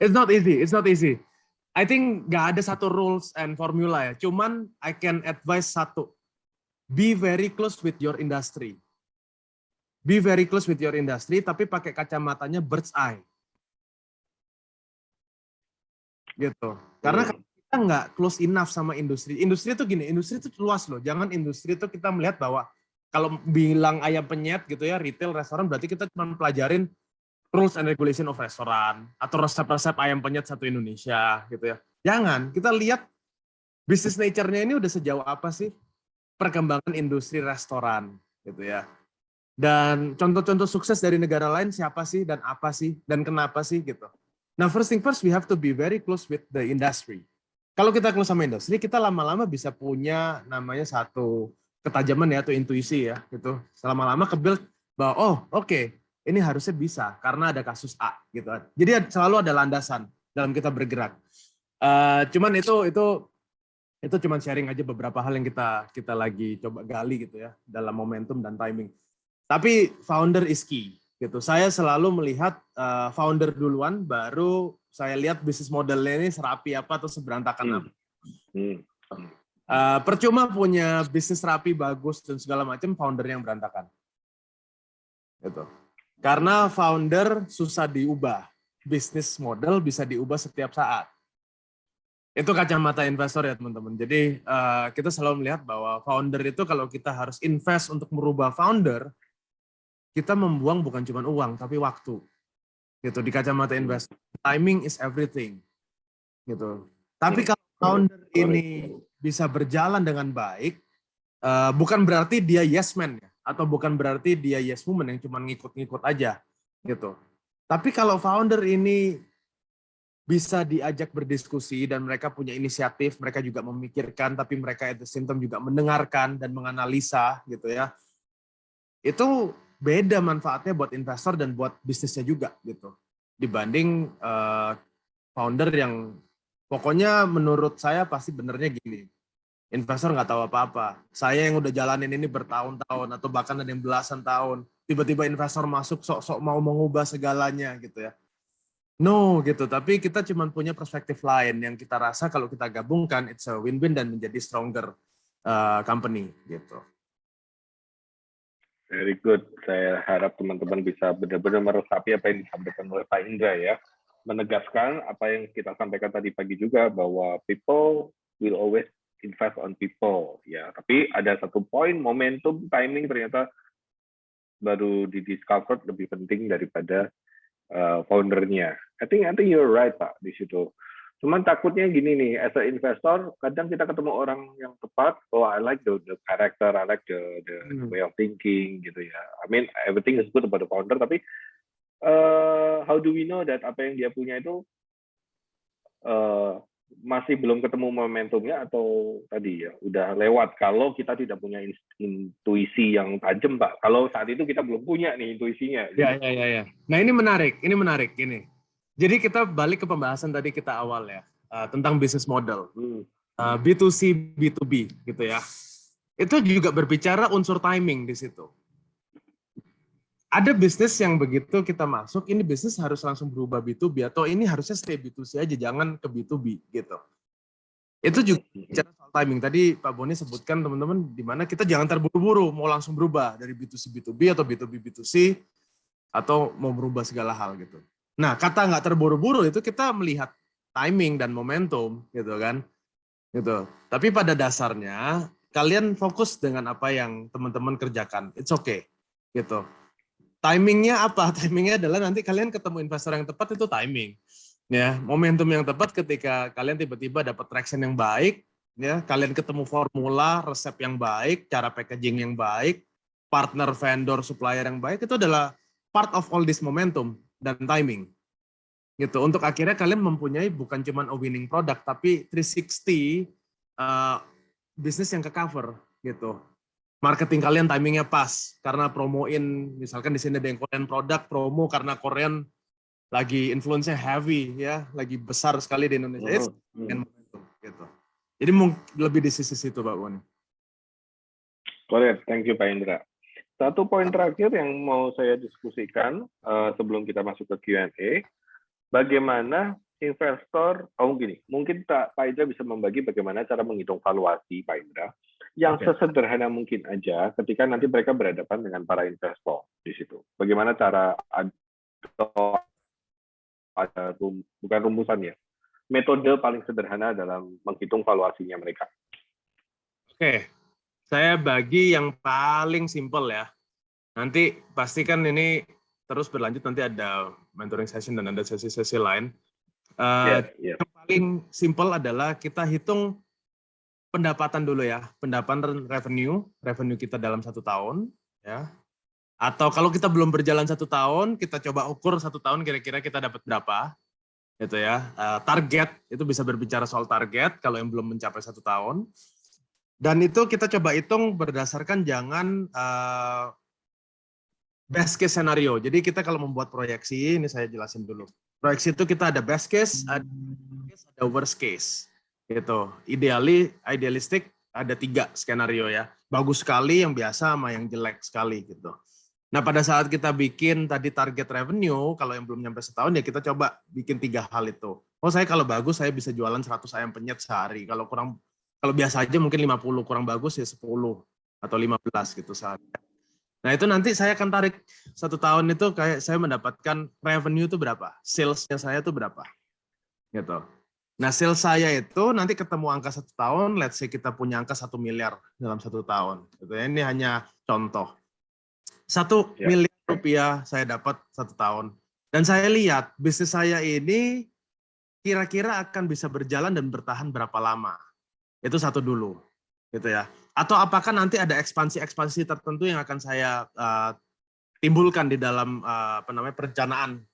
It's not easy. I think nggak ada satu rules and formula ya. Cuman I can advise satu. Be very close with your industry. Tapi pakai kacamatanya bird's eye. Gitu. Karena kita nggak close enough sama industri. Industri itu gini, industri itu luas loh. Jangan industri itu kita melihat bahwa kalau bilang ayam penyet gitu ya, retail, restoran, berarti kita cuma pelajarin rules and regulation of restoran atau resep-resep ayam penyet satu Indonesia gitu ya. Jangan, kita lihat business nature-nya ini udah sejauh apa sih perkembangan industri restoran gitu ya. Dan contoh-contoh sukses dari negara lain siapa sih dan apa sih dan kenapa sih gitu. Nah, first thing first we have to be very close with the industry. Kalau kita close sama industri, kita lama-lama bisa punya namanya satu ketajaman ya atau intuisi ya gitu. Lama-lama ke-build bahwa oh, oke, ini harusnya bisa karena ada kasus A gitu. Jadi selalu ada landasan dalam kita bergerak. Cuman itu cuman sharing aja beberapa hal yang kita lagi coba gali gitu ya dalam momentum dan timing. Tapi founder is key gitu. Saya selalu melihat founder duluan, baru saya lihat bisnis modelnya ini serapi apa atau seberantakan apa. Percuma punya bisnis rapi bagus dan segala macam, founder yang berantakan. Gitu. Karena founder susah diubah, bisnis model bisa diubah setiap saat. Itu kacamata investor ya teman-teman. Jadi kita selalu melihat bahwa founder itu kalau kita harus invest untuk merubah founder, kita membuang bukan cuma uang tapi waktu. Gitu di kacamata investor. Timing is everything. Gitu. Tapi kalau founder ini bisa berjalan dengan baik, bukan berarti dia yes man ya, atau bukan berarti dia yes woman yang cuma ngikut-ngikut aja gitu. Tapi kalau founder ini bisa diajak berdiskusi dan mereka punya inisiatif, mereka juga memikirkan, tapi mereka at the same time juga mendengarkan dan menganalisa gitu ya. Itu beda manfaatnya buat investor dan buat bisnisnya juga gitu. Dibanding founder yang pokoknya menurut saya pasti benernya gini. Investor nggak tahu apa-apa. Saya yang udah jalanin ini bertahun-tahun atau bahkan ada yang belasan tahun, tiba-tiba investor masuk sok-sok mau mengubah segalanya gitu ya. No gitu, tapi kita cuma punya perspektif lain yang kita rasa kalau kita gabungkan it's a win-win dan menjadi stronger company gitu. Very good. Saya harap teman-teman bisa benar-benar meresapi apa yang disampaikan oleh Pak Indra ya. Menegaskan apa yang kita sampaikan tadi pagi juga bahwa people will always invest on people ya. Tapi ada satu poin momentum timing ternyata baru di-discover lebih penting daripada foundernya. I think you're right Pak di situ. Cuman takutnya gini nih, as a investor, kadang kita ketemu orang yang tepat, oh I like the character, I like the way of thinking gitu ya. I mean everything is good about the founder, tapi how do we know that apa yang dia punya itu masih belum ketemu momentumnya atau tadi ya udah lewat kalau kita tidak punya intuisi yang tajam Pak. Kalau saat itu kita belum punya nih intuisinya. Ya. Nah ini menarik ini. Jadi kita balik ke pembahasan tadi kita awal ya tentang business model B2C B2B gitu ya. Itu juga berbicara unsur timing di situ. Ada bisnis yang begitu kita masuk, ini bisnis harus langsung berubah B2B atau ini harusnya stay B2C aja, jangan ke B2B gitu. Itu juga bicara soal timing. Tadi Pak Boni sebutkan teman-teman di mana kita jangan terburu-buru mau langsung berubah dari B2C B2B atau B2B B2C atau mau berubah segala hal gitu. Nah, kata nggak terburu-buru itu kita melihat timing dan momentum gitu kan. Gitu. Tapi pada dasarnya kalian fokus dengan apa yang teman-teman kerjakan. It's okay. Gitu. Timingnya apa? Timingnya adalah nanti kalian ketemu investor yang tepat itu timing. Ya, momentum yang tepat ketika kalian tiba-tiba dapat traction yang baik, ya, kalian ketemu formula, resep yang baik, cara packaging yang baik, partner, vendor, supplier yang baik, itu adalah part of all this momentum dan timing. Gitu. Untuk akhirnya kalian mempunyai bukan cuma a winning product, tapi 360 bisnis yang ke cover gitu. Marketing kalian timingnya pas karena promoin, misalkan di sini ada yang Korean produk, promo karena Korean lagi influence-nya heavy ya, lagi besar sekali di Indonesia. Gitu. Jadi lebih di sisi situ Pak Boni. Correct, thank you Pak Indra. Satu poin terakhir yang mau saya diskusikan sebelum kita masuk ke Q&A, bagaimana investor, mungkin Pak Indra bisa membagi bagaimana cara menghitung valuasi Pak Indra, yang sesederhana mungkin aja ketika nanti mereka berhadapan dengan para investor di situ. Bagaimana cara bukan rumusan ya, metode paling sederhana dalam menghitung valuasinya mereka. Oke, saya bagi yang paling simpel ya. Nanti pastikan ini terus berlanjut, nanti ada mentoring session dan ada sesi-sesi lain. Yang paling simpel adalah kita hitung pendapatan dulu ya, pendapatan revenue kita dalam 1 tahun, ya. Atau kalau kita belum berjalan 1 tahun, kita coba ukur 1 tahun kira-kira kita dapat berapa, gitu ya. Target itu bisa berbicara soal target kalau yang belum mencapai 1 tahun. Dan itu kita coba hitung berdasarkan jangan best case scenario. Jadi kita kalau membuat proyeksi, ini saya jelasin dulu. Proyeksi itu kita ada best case, ada worst case. Gitu. Idealistik ada 3 skenario ya. Bagus sekali, yang biasa, sama yang jelek sekali gitu. Nah pada saat kita bikin tadi target revenue, kalau yang belum nyampe setahun ya kita coba bikin 3 hal itu. Oh saya kalau bagus saya bisa jualan 100 ayam penyet sehari. Kalau biasa aja mungkin 50, kurang bagus ya 10 atau 15 gitu sehari. Nah itu nanti saya akan tarik 1 tahun itu kayak saya mendapatkan revenue itu berapa, sales-nya saya itu berapa, gitu. Nah sales saya itu nanti ketemu angka 1 tahun, let's say kita punya angka 1 miliar dalam 1 tahun. Gitu ya. Ini hanya contoh. 1 miliar rupiah saya dapat 1 tahun. Dan saya lihat bisnis saya ini kira-kira akan bisa berjalan dan bertahan berapa lama. Itu satu dulu, gitu ya. Atau apakah nanti ada ekspansi tertentu yang akan saya timbulkan di dalam perencanaan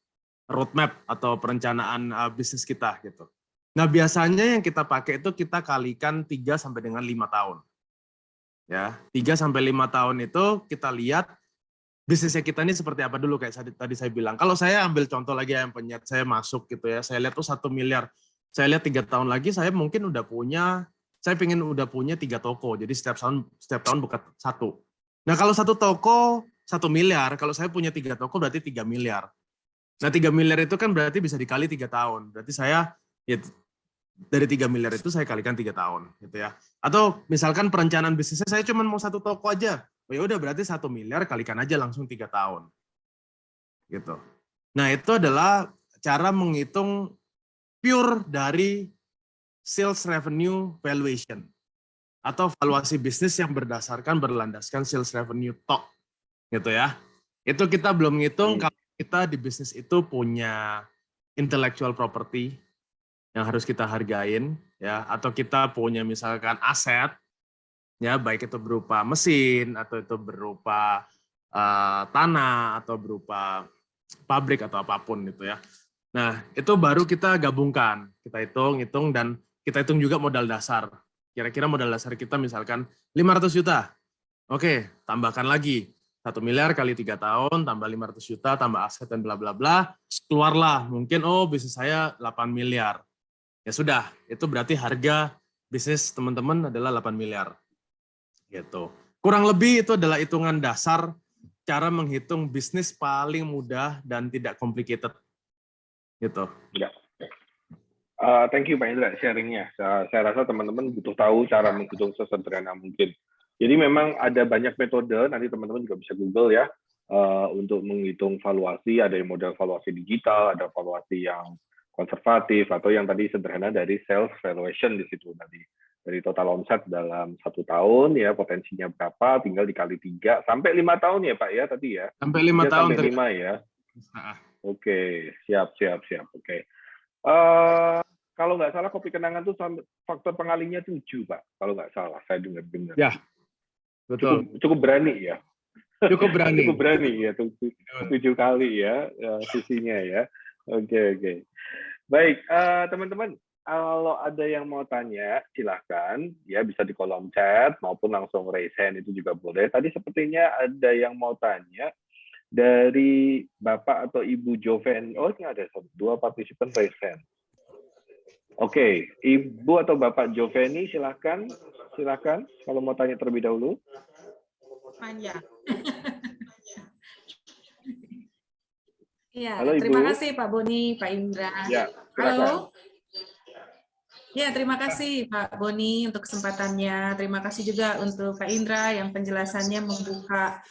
roadmap atau perencanaan bisnis kita gitu. Nah, biasanya yang kita pakai itu kita kalikan 3 sampai dengan 5 tahun. Ya, 3 sampai 5 tahun itu kita lihat bisnisnya kita ini seperti apa dulu, kayak tadi saya bilang. Kalau saya ambil contoh lagi yang penyet saya masuk gitu ya, saya lihat tuh 1 miliar. Saya lihat 3 tahun lagi saya mungkin saya pengen udah punya 3 toko. Jadi setiap tahun buka 1. Nah, kalau 1 toko 1 miliar, kalau saya punya 3 toko berarti 3 miliar. Nah, 3 miliar itu kan berarti bisa dikali 3 tahun. Berarti saya ya, dari 3 miliar itu saya kalikan 3 tahun gitu ya. Atau misalkan perencanaan bisnisnya saya cuma mau 1 toko aja. Oh ya udah berarti 1 miliar kalikan aja langsung 3 tahun. Gitu. Nah, itu adalah cara menghitung pure dari sales revenue valuation atau valuasi bisnis yang berlandaskan sales revenue tok gitu ya. Itu kita belum ngitung kalau kita di bisnis itu punya intellectual property yang harus kita hargain ya, atau kita punya misalkan aset ya, baik itu berupa mesin atau itu berupa tanah atau berupa pabrik atau apapun gitu ya. Nah, itu baru kita gabungkan, kita hitung dan kita hitung juga modal dasar. Kira-kira modal dasar kita misalkan 500 juta. Oke, tambahkan lagi 1 miliar kali 3 tahun, tambah 500 juta, tambah aset dan bla bla bla, keluarlah mungkin bisnis saya 8 miliar. Ya sudah, itu berarti harga bisnis teman-teman adalah 8 miliar. Gitu. Kurang lebih itu adalah hitungan dasar cara menghitung bisnis paling mudah dan tidak complicated. Gitu. Ya. Thank you Pak Indra sharingnya. Saya rasa teman-teman butuh tahu cara menghitung sesederhana mungkin. Jadi memang ada banyak metode, nanti teman-teman juga bisa Google ya, untuk menghitung valuasi. Ada yang model valuasi digital, ada valuasi yang konservatif, atau yang tadi sederhana dari sales valuation di situ tadi. Dari total omset dalam 1 tahun ya, potensinya berapa, tinggal dikali 3 sampai 5 tahun ya Pak ya tadi ya. Sampai 5 tahun. Sampai 5 ya. Oke, siap. Oke. Kalau nggak salah kopi kenangan tuh faktor pengalinya 7 Pak. Kalau nggak salah, saya dengar. Ya, betul. Cukup berani ya. Cukup berani ya, 7 kali ya sisinya ya. Oke. Baik, teman-teman, kalau ada yang mau tanya, silahkan ya, bisa di kolom chat maupun langsung raise hand itu juga boleh. Tadi sepertinya ada yang mau tanya dari Bapak atau Ibu Joven. Oh, ini ada 2 partisipan raise hand. Oke, Ibu atau Bapak Joveni, silahkan kalau mau tanya terlebih dahulu. Tanya. Iya, halo, terima Ibu. kasih Pak Boni, Pak Indra. Ya, halo. Ya, terima kasih Pak Boni untuk kesempatannya. Terima kasih juga untuk Pak Indra yang penjelasannya membuka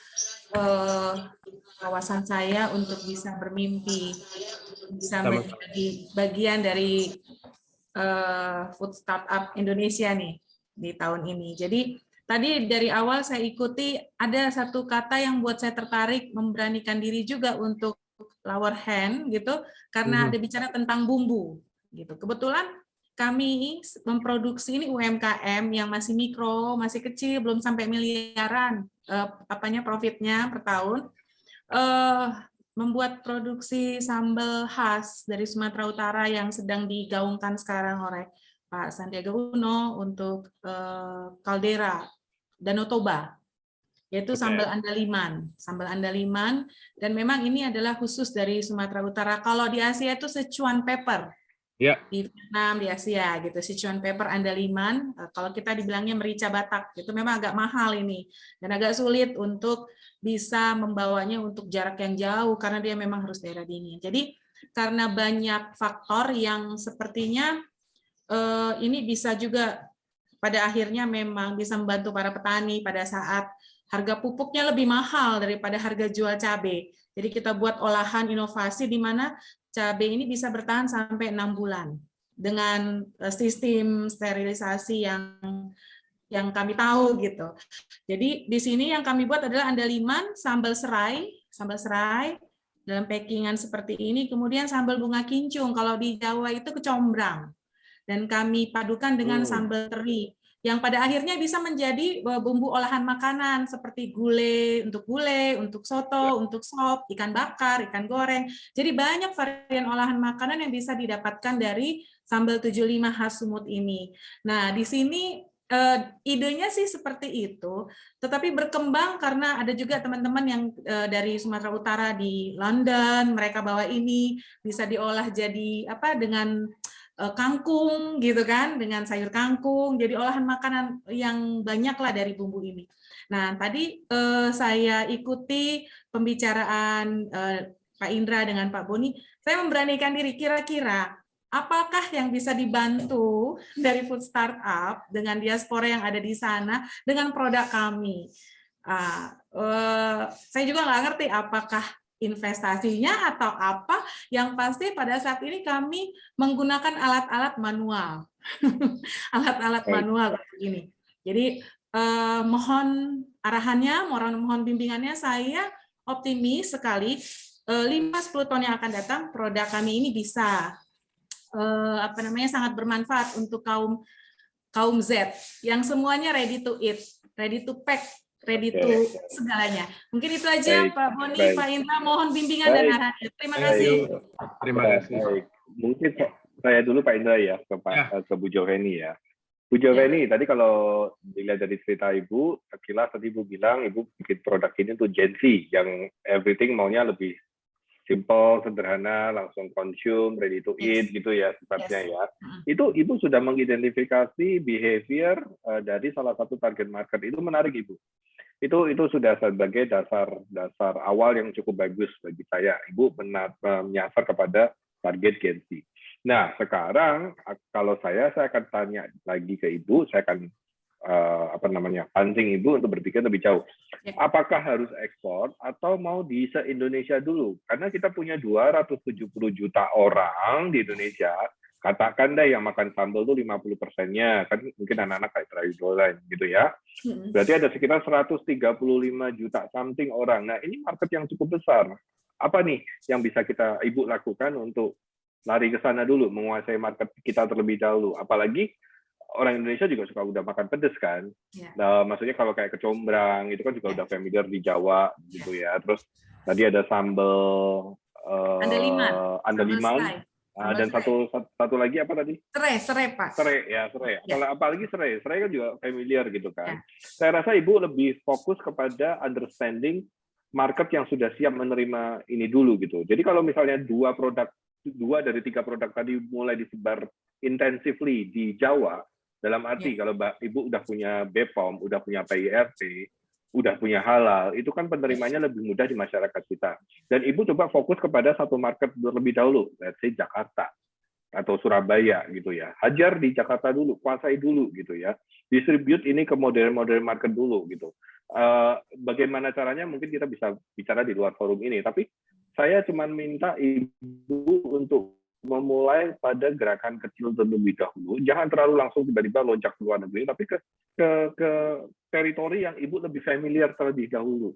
wawasan saya untuk bisa bermimpi, bisa menjadi bagian dari food startup Indonesia nih di tahun ini. Jadi tadi dari awal saya ikuti ada satu kata yang buat saya tertarik, memberanikan diri juga untuk lower hand gitu, karena ada bicara tentang bumbu gitu. Kebetulan kami memproduksi ini UMKM yang masih mikro, masih kecil, belum sampai miliaran profitnya per tahun. Membuat produksi sambal khas dari Sumatera Utara yang sedang digaungkan sekarang oleh Pak Sandiaga Uno untuk Caldera, Danau Toba, yaitu sambal andaliman. Sambal andaliman, dan memang ini adalah khusus dari Sumatera Utara. Kalau di Asia itu Sichuan pepper. Ya. Di Vietnam, di Asia gitu, Sichuan pepper andaliman. Kalau kita dibilangnya merica Batak, itu memang agak mahal ini dan agak sulit untuk bisa membawanya untuk jarak yang jauh karena dia memang harus daerah dingin. Jadi karena banyak faktor yang sepertinya ini bisa juga pada akhirnya memang bisa membantu para petani pada saat harga pupuknya lebih mahal daripada harga jual cabai. Jadi kita buat olahan inovasi di mana cabai ini bisa bertahan sampai 6 bulan dengan sistem sterilisasi yang kami tahu gitu. Jadi di sini yang kami buat adalah andaliman, sambal serai dalam packingan seperti ini, kemudian sambal bunga kincung, kalau di Jawa itu kecombrang, dan kami padukan dengan sambal teri. yang pada akhirnya bisa menjadi bumbu olahan makanan seperti gulai, untuk soto, untuk sop, ikan bakar, ikan goreng. Jadi banyak varian olahan makanan yang bisa didapatkan dari sambal 75 khas Sumut ini. Nah, di sini idenya sih seperti itu, tetapi berkembang karena ada juga teman-teman yang dari Sumatera Utara di London, mereka bawa ini bisa diolah jadi apa dengan kangkung gitu kan, dengan sayur kangkung, jadi olahan makanan yang banyak lah dari bumbu ini. Nah, tadi saya ikuti pembicaraan Pak Indra dengan Pak Boni, saya memberanikan diri, kira-kira apakah yang bisa dibantu dari Food Startup dengan diaspora yang ada di sana dengan produk kami. Saya juga nggak ngerti apakah investasinya atau apa, yang pasti pada saat ini kami menggunakan alat-alat manual. Alat-alat manual ini. Jadi mohon arahannya, mohon bimbingannya, saya optimis sekali 5-10 tahun yang akan datang produk kami ini bisa sangat bermanfaat untuk kaum Z yang semuanya ready to eat, ready to pack, ready to segalanya. Mungkin itu aja Pak Boni, Pak Indra, mohon bimbingan dan arahannya. Terima kasih. Terima kasih. Mungkin saya dulu Pak Indra ya ke Bu Joveni ya. Bu Joveni, tadi kalau dilihat dari cerita Ibu, sekilas tadi Ibu bilang Ibu bikin produk ini untuk Gen Z yang everything maunya lebih simple, sederhana, langsung consume, ready to eat gitu ya sifatnya ya. Itu Ibu sudah mengidentifikasi behavior dari salah satu target market. Itu menarik Ibu. Itu sudah sebagai dasar awal yang cukup bagus bagi saya. Ibu menyasar kepada target Gen Z. Nah, sekarang kalau saya akan tanya lagi ke Ibu, saya akan pancing Ibu untuk berpikir lebih jauh. Apakah harus ekspor atau mau di se-Indonesia dulu? Karena kita punya 270 juta orang di Indonesia. Katakan deh yang makan sambal tuh 50%-nya, kan mungkin anak-anak kayak tradisional gitu ya. Berarti ada sekitar 135 juta something orang. Nah, ini market yang cukup besar. Apa nih yang bisa Ibu lakukan untuk lari ke sana dulu, menguasai market kita terlebih dahulu? Apalagi orang Indonesia juga suka udah makan pedes kan. Nah, maksudnya kalau kayak kecombrang itu kan juga udah familiar di Jawa gitu ya. Terus tadi ada sambal andaliman. Dan satu lagi apa tadi? Serai Pak. Serai ya. Kalau apalagi serai kan juga familiar gitu kan. Saya rasa Ibu lebih fokus kepada understanding market yang sudah siap menerima ini dulu gitu. Jadi kalau misalnya 2 dari 3 produk tadi mulai disebar intensively di Jawa, dalam arti kalau Ibu udah punya BPOM, udah punya PIRT, udah punya halal, itu kan penerimanya lebih mudah di masyarakat kita. Dan Ibu coba fokus kepada satu market terlebih dahulu, let's say Jakarta atau Surabaya gitu ya. Hajar di Jakarta dulu, kuasai dulu gitu ya. Distribute ini ke modern market dulu gitu. Bagaimana caranya mungkin kita bisa bicara di luar forum ini, tapi saya cuma minta Ibu untuk memulai pada gerakan kecil terlebih dahulu. Jangan terlalu langsung tiba-tiba loncat ke luar negeri, tapi ke teritori yang Ibu lebih familiar terlebih dahulu.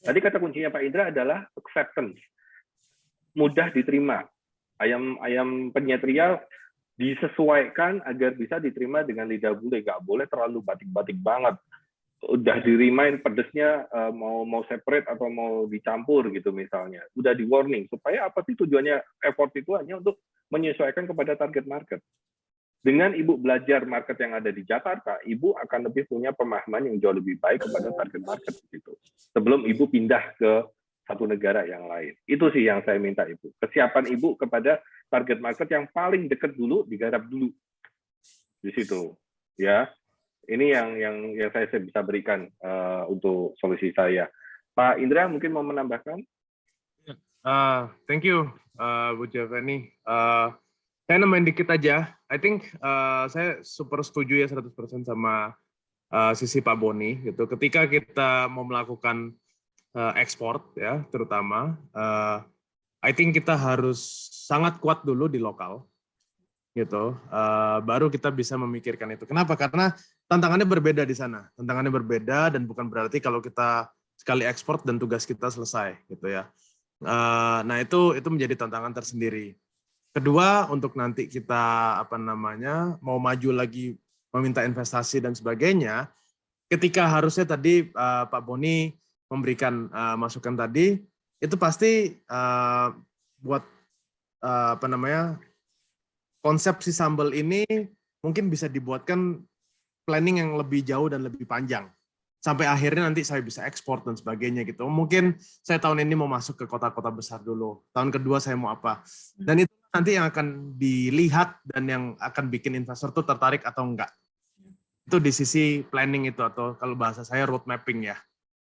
Tadi kata kuncinya Pak Indra adalah acceptance. Mudah diterima. Ayam penyet Riau disesuaikan agar bisa diterima dengan lidah bule. Nggak boleh terlalu batik-batik banget. Udah di-remind pedesnya mau separate atau mau dicampur gitu misalnya. Udah di warning. Supaya apa sih tujuannya effort itu hanya untuk menyesuaikan kepada target market. Dengan Ibu belajar market yang ada di Jakarta, Ibu akan lebih punya pemahaman yang jauh lebih baik kepada target market gitu. Sebelum Ibu pindah ke satu negara yang lain. Itu sih yang saya minta Ibu. Kesiapan Ibu kepada target market yang paling dekat dulu, digarap dulu. Di situ. Ya. Ini yang saya bisa berikan untuk solusi saya. Pak Indra mungkin mau menambahkan? Thank you, Bu Joveni. Saya nambahin dikit aja. I think saya super setuju ya 100% sama sisi Pak Boni. Gitu. Ketika kita mau melakukan ekspor, ya terutama, I think kita harus sangat kuat dulu di lokal. Gitu, baru kita bisa memikirkan itu. Kenapa? Karena tantangannya berbeda di sana. Tantangannya berbeda dan bukan berarti kalau kita sekali ekspor dan tugas kita selesai, gitu ya. Nah itu menjadi tantangan tersendiri. Kedua, untuk nanti kita mau maju lagi meminta investasi dan sebagainya, ketika harusnya tadi Pak Boni memberikan masukan tadi, itu pasti buat apa namanya, konsep si sambal ini mungkin bisa dibuatkan planning yang lebih jauh dan lebih panjang. Sampai akhirnya nanti saya bisa ekspor dan sebagainya gitu. Mungkin saya tahun ini mau masuk ke kota-kota besar dulu. Tahun kedua saya mau apa. Dan itu nanti yang akan dilihat dan yang akan bikin investor tuh tertarik atau enggak. Itu di sisi planning itu, atau kalau bahasa saya road mapping ya.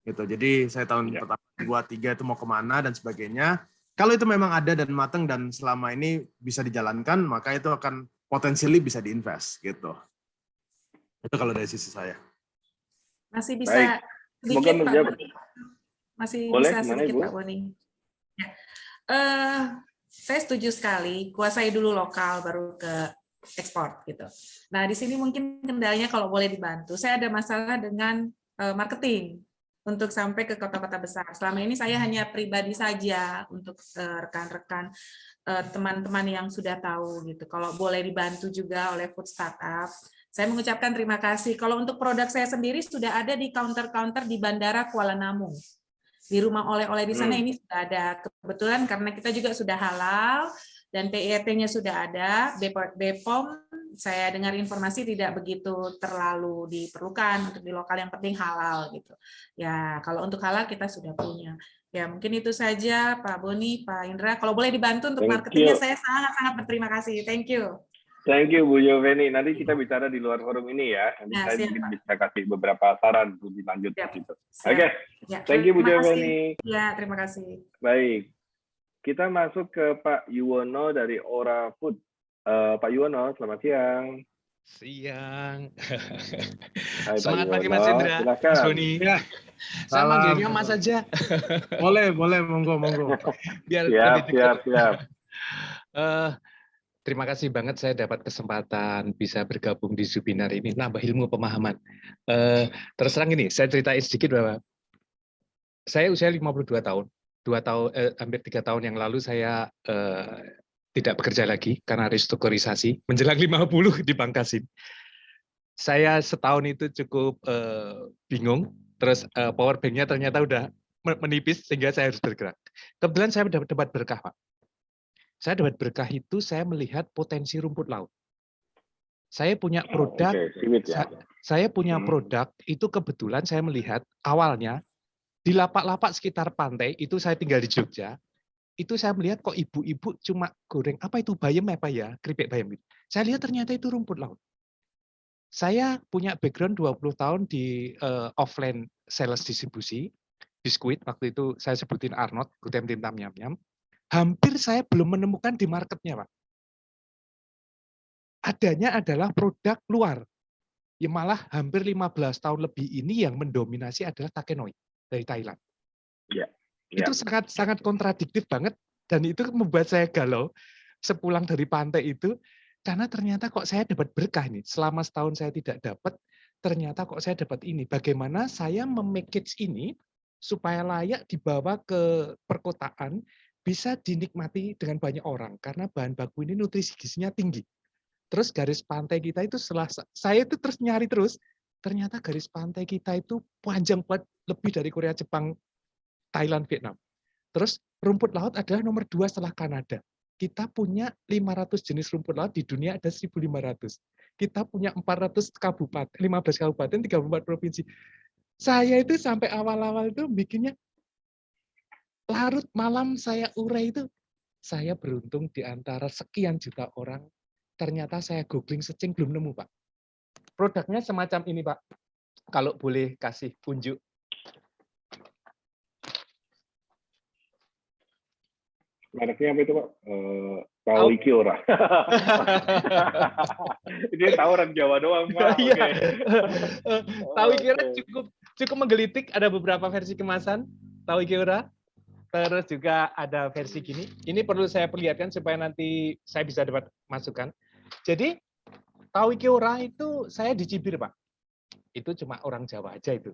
Gitu. Jadi saya tahun pertama, 2, 3 itu mau kemana dan sebagainya. Kalau itu memang ada dan matang dan selama ini bisa dijalankan, maka itu akan potensially bisa diinvest gitu. Itu kalau dari sisi saya. Masih bisa Baik. Semoga sedikit Pak menjawab. Boni. Masih Boleh, bisa gimana, sedikit Ibu? Pak Boni. Ya. Saya setuju sekali, kuasai dulu lokal baru ke ekspor gitu. Nah, di sini mungkin kendalanya kalau boleh dibantu. Saya ada masalah dengan marketing untuk sampai ke kota-kota besar. Selama ini saya hanya pribadi saja untuk rekan-rekan teman-teman yang sudah tahu gitu. Kalau boleh dibantu juga oleh Food Startup, saya mengucapkan terima kasih. Kalau untuk produk saya sendiri sudah ada di counter-counter di Bandara Kuala Namu. Di rumah oleh-oleh di sana ini sudah ada. Kebetulan karena kita juga sudah halal dan PIRT-nya sudah ada, BPOM saya dengar informasi tidak begitu terlalu diperlukan untuk di lokal, yang penting halal gitu. Ya, kalau untuk halal kita sudah punya. Ya, mungkin itu saja Pak Boni, Pak Indra. Kalau boleh dibantu untuk marketingnya, saya sangat-sangat berterima kasih. Thank you. Thank you Bu Joveni. Nanti kita bicara di luar forum ini ya. Nanti saya mungkin bisa kasih beberapa saran lebih lanjut gitu. Oke. Thank you Bu Joveni. Ya, terima kasih. Baik. Kita masuk ke Pak Yuwono dari Ora Food. Pak Yuwono, selamat siang. Siang. Hai, Semangat Pak pagi Mas Indra. Silakan. Mas Boni. Ya. Saya manggilnya Mas aja. Boleh, monggo. Biar Siap. Terima kasih banget saya dapat kesempatan bisa bergabung di Zubinar ini, nambah ilmu pemahaman. Terus terang ini, saya ceritain sedikit bahwa saya usia 52 tahun. Hampir 3 tahun yang lalu saya tidak bekerja lagi karena restrukturisasi, menjelang 50 dipangkasin. Saya setahun itu cukup bingung, terus power bank-nya ternyata udah menipis sehingga saya harus bergerak. Kebetulan saya dapat berkah, Pak. Saya dapat berkah itu saya melihat potensi rumput laut. Saya punya produk, saya punya produk itu kebetulan saya melihat awalnya di lapak-lapak sekitar pantai, itu saya tinggal di Jogja, itu saya melihat kok ibu-ibu cuma goreng, apa itu bayam apa ya, keripik bayam gitu. Saya lihat ternyata itu rumput laut. Saya punya background 20 tahun di offline sales distribusi, biskuit, waktu itu saya sebutin Arnold, Gutem Tim Tam Nyam Nyam. Hampir saya belum menemukan di marketnya, Pak. Adanya adalah produk luar. Ya malah hampir 15 tahun lebih ini yang mendominasi adalah Takenoi dari Thailand. Itu sangat kontradiktif banget, dan itu membuat saya galau sepulang dari pantai itu, karena ternyata kok saya dapat berkah nih. Selama setahun saya tidak dapat, ternyata kok saya dapat ini. Bagaimana saya memackage ini supaya layak dibawa ke perkotaan, bisa dinikmati dengan banyak orang, karena bahan baku ini nutrisi gizinya tinggi. Terus garis pantai kita itu setelah saya itu terus nyari terus, ternyata garis pantai kita itu panjang banget, lebih dari Korea, Jepang, Thailand, Vietnam. Terus rumput laut adalah nomor 2 setelah Kanada. Kita punya 500 jenis rumput laut, di dunia ada 1.500. Kita punya 400 kabupaten, 15 kabupaten, 34 provinsi. Saya itu sampai awal-awal itu bikinnya larut malam saya urai itu. Saya beruntung di antara sekian juta orang, ternyata saya googling searching belum nemu, Pak. Produknya semacam ini, Pak. Kalau boleh kasih unjuk. Mereknya apa itu, Pak? Tauiki Ora. Ini tahu orang Jawa doang, Pak. Iya. Tauiki Ora cukup menggelitik, ada beberapa versi kemasan Tauiki Ora. Terus juga ada versi gini. Ini perlu saya perlihatkan supaya nanti saya bisa dapat masukan. Jadi Tauiki Ora itu saya dicibir, Pak. Itu cuma orang Jawa aja itu.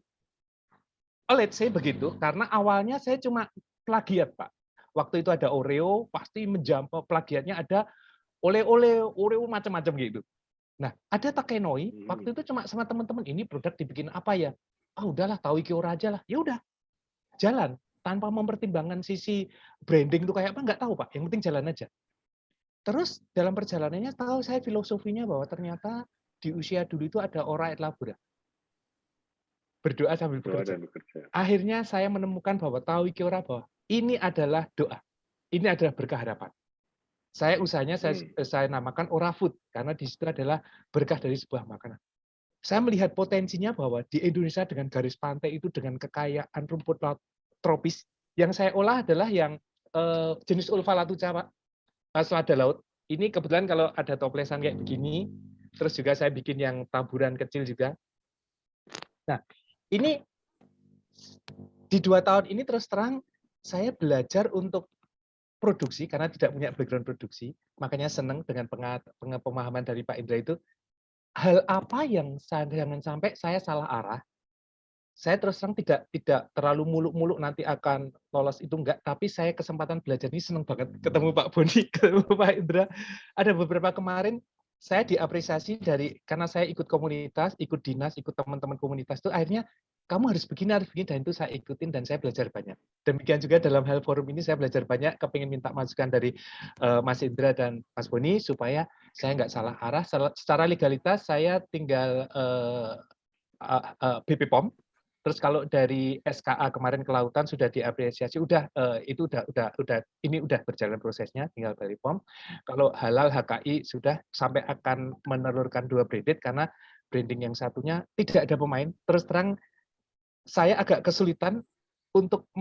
Let's say begitu, karena awalnya saya cuma plagiat, Pak. Waktu itu ada Oreo, pasti menjampak plagiatnya, ada Oreo macam-macam gitu. Nah, ada Takenoi, waktu itu cuma sama teman-teman, ini produk dibikin apa ya? Ah, udahlah, tahu Kiora aja lah. Ya udah, jalan. Tanpa mempertimbangkan sisi branding itu kayak apa, nggak tahu, Pak. Yang penting jalan aja. Terus dalam perjalanannya tahu saya filosofinya bahwa ternyata di usia dulu itu ada ora et labora. Berdoa sambil bekerja. Akhirnya saya menemukan bahwa tahu Kiora bahwa ini adalah doa. Ini adalah berkah harapan. Saya usahanya saya namakan ora food karena di situ adalah berkah dari sebuah makanan. Saya melihat potensinya bahwa di Indonesia dengan garis pantai itu dengan kekayaan rumput laut tropis, yang saya olah adalah yang jenis Ulvalatuca, Pak, selada laut. Ini kebetulan kalau ada toplesan kayak begini, terus juga saya bikin yang taburan kecil juga. Nah, ini di 2 tahun ini terus terang saya belajar untuk produksi karena tidak punya background produksi, makanya senang dengan pemahaman dari Pak Indra itu. Hal apa yang jangan sampai saya salah arah. Saya terus terang tidak terlalu muluk-muluk nanti akan lolos itu enggak, tapi saya kesempatan belajar ini senang banget ketemu Pak Boni, ketemu Pak Indra. Ada beberapa kemarin saya diapresiasi karena saya ikut komunitas, ikut dinas, ikut teman-teman komunitas itu akhirnya kamu harus begini, dan itu saya ikutin dan saya belajar banyak. Demikian juga dalam hal forum ini saya belajar banyak, kepingin minta masukan dari Mas Indra dan Mas Boni supaya saya nggak salah arah. Secara legalitas saya tinggal BP POM. Terus kalau dari SKA kemarin kelautan sudah diapresiasi, itu ini udah berjalan prosesnya, tinggal dari POM. Kalau halal HKI sudah sampai akan menelurkan 2 branded karena branding yang satunya tidak ada pemain. Terus terang saya agak kesulitan untuk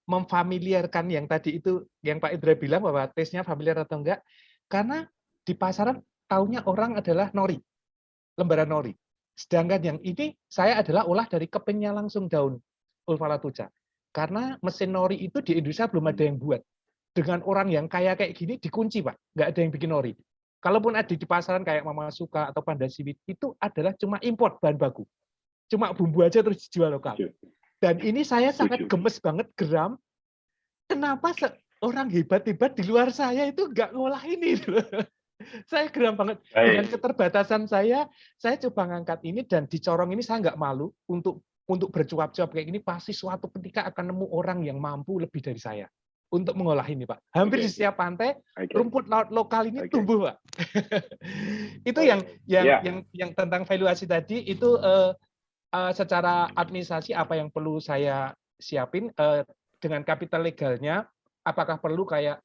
memfamiliarkan yang tadi itu yang Pak Indra bilang bahwa taste-nya familiar atau enggak, karena di pasaran taunya orang adalah nori, lembaran nori. Sedangkan yang ini saya adalah olah dari kepennya langsung daun Ulvalatuca. Karena mesin nori itu di Indonesia belum ada yang buat. Dengan orang yang kaya kayak gini dikunci, Pak. Nggak ada yang bikin nori. Kalaupun ada di pasaran kayak Mama Suka atau Panda Siwit, itu adalah cuma import bahan baku. Cuma bumbu aja terus dijual lokal. Dan ini saya sangat gemes banget, geram. Kenapa orang hebat-hebat di luar saya itu nggak ngolah ini? Saya geram banget dengan keterbatasan saya coba ngangkat ini dan dicorong ini saya nggak malu untuk bercuap-cuap kayak gini, pasti suatu ketika akan nemu orang yang mampu lebih dari saya untuk mengolah ini, Pak. Hampir di setiap pantai rumput laut lokal ini tumbuh, Pak. Itu yang tentang valuasi tadi itu secara administrasi apa yang perlu saya siapin dengan kapital legalnya, apakah perlu kayak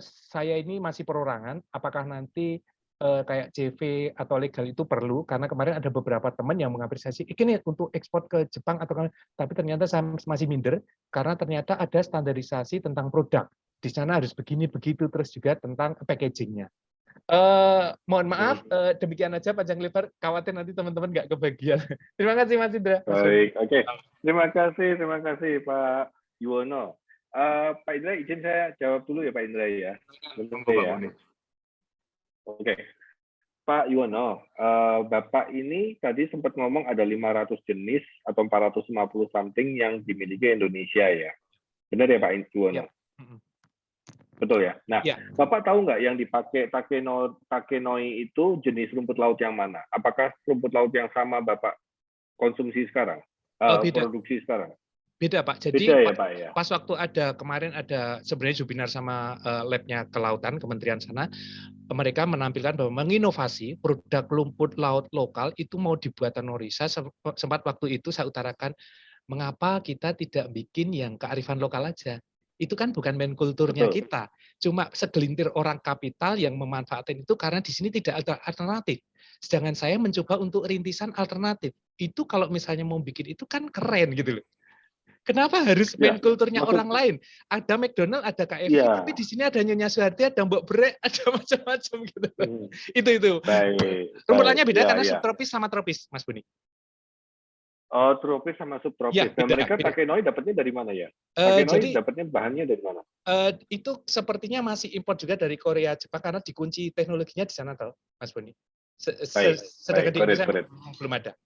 saya ini masih perorangan, apakah nanti kayak CV atau legal itu perlu, karena kemarin ada beberapa teman yang mengapresiasi, ini untuk ekspor ke Jepang, tapi ternyata saya masih minder, karena ternyata ada standarisasi tentang produk. Di sana harus begini, begitu, terus juga tentang packaging-nya. Mohon maaf, demikian aja panjang lebar, khawatir nanti teman-teman nggak kebagian. Terima kasih Mas Indra. Baik, oke. Terima kasih Pak Yuwono. Pak Indra, izin saya jawab dulu ya Pak Indra ya. Oke. Pak Yuwono, Bapak ini tadi sempat ngomong ada 500 jenis atau 450 something yang dimiliki Indonesia ya. Benar ya Pak Yuwono? Ya. Betul ya? Nah, ya. Bapak tahu nggak yang dipakai Takenoi itu jenis rumput laut yang mana? Apakah rumput laut yang sama Bapak konsumsi sekarang? Produksi sekarang? Beda, Pak. Jadi beda, ya, Pak, ya? Pas waktu kemarin ada sebenarnya Jubinar sama labnya kelautan Kementerian sana, mereka menampilkan bahwa menginovasi produk rumput laut lokal itu mau dibuatan nori. Saya sempat waktu itu saya utarakan, mengapa kita tidak bikin yang kearifan lokal aja? Itu kan bukan main kulturnya kita. Cuma segelintir orang kapital yang memanfaatkan itu karena di sini tidak ada alternatif. Sedangkan saya mencoba untuk rintisan alternatif. Itu kalau misalnya mau bikin itu kan keren gitu loh. Kenapa harus main kulturnya orang lain? Ada McDonald, ada KFC, tapi di sini ada Nyonya Suharti, ada Mbok Brek, ada macam-macam gitu. Itu. Rumput beda karena subtropis sama tropis, Mas Boni. Oh, tropis sama subtropis. Ya, dan mereka Takenoi dapatnya dari mana ya? Takenoi dapatnya bahannya dari mana? Itu sepertinya masih import juga dari Korea, Jepang karena dikunci teknologinya di sana, toh, Mas Boni. Sedangkan di Indonesia belum ada.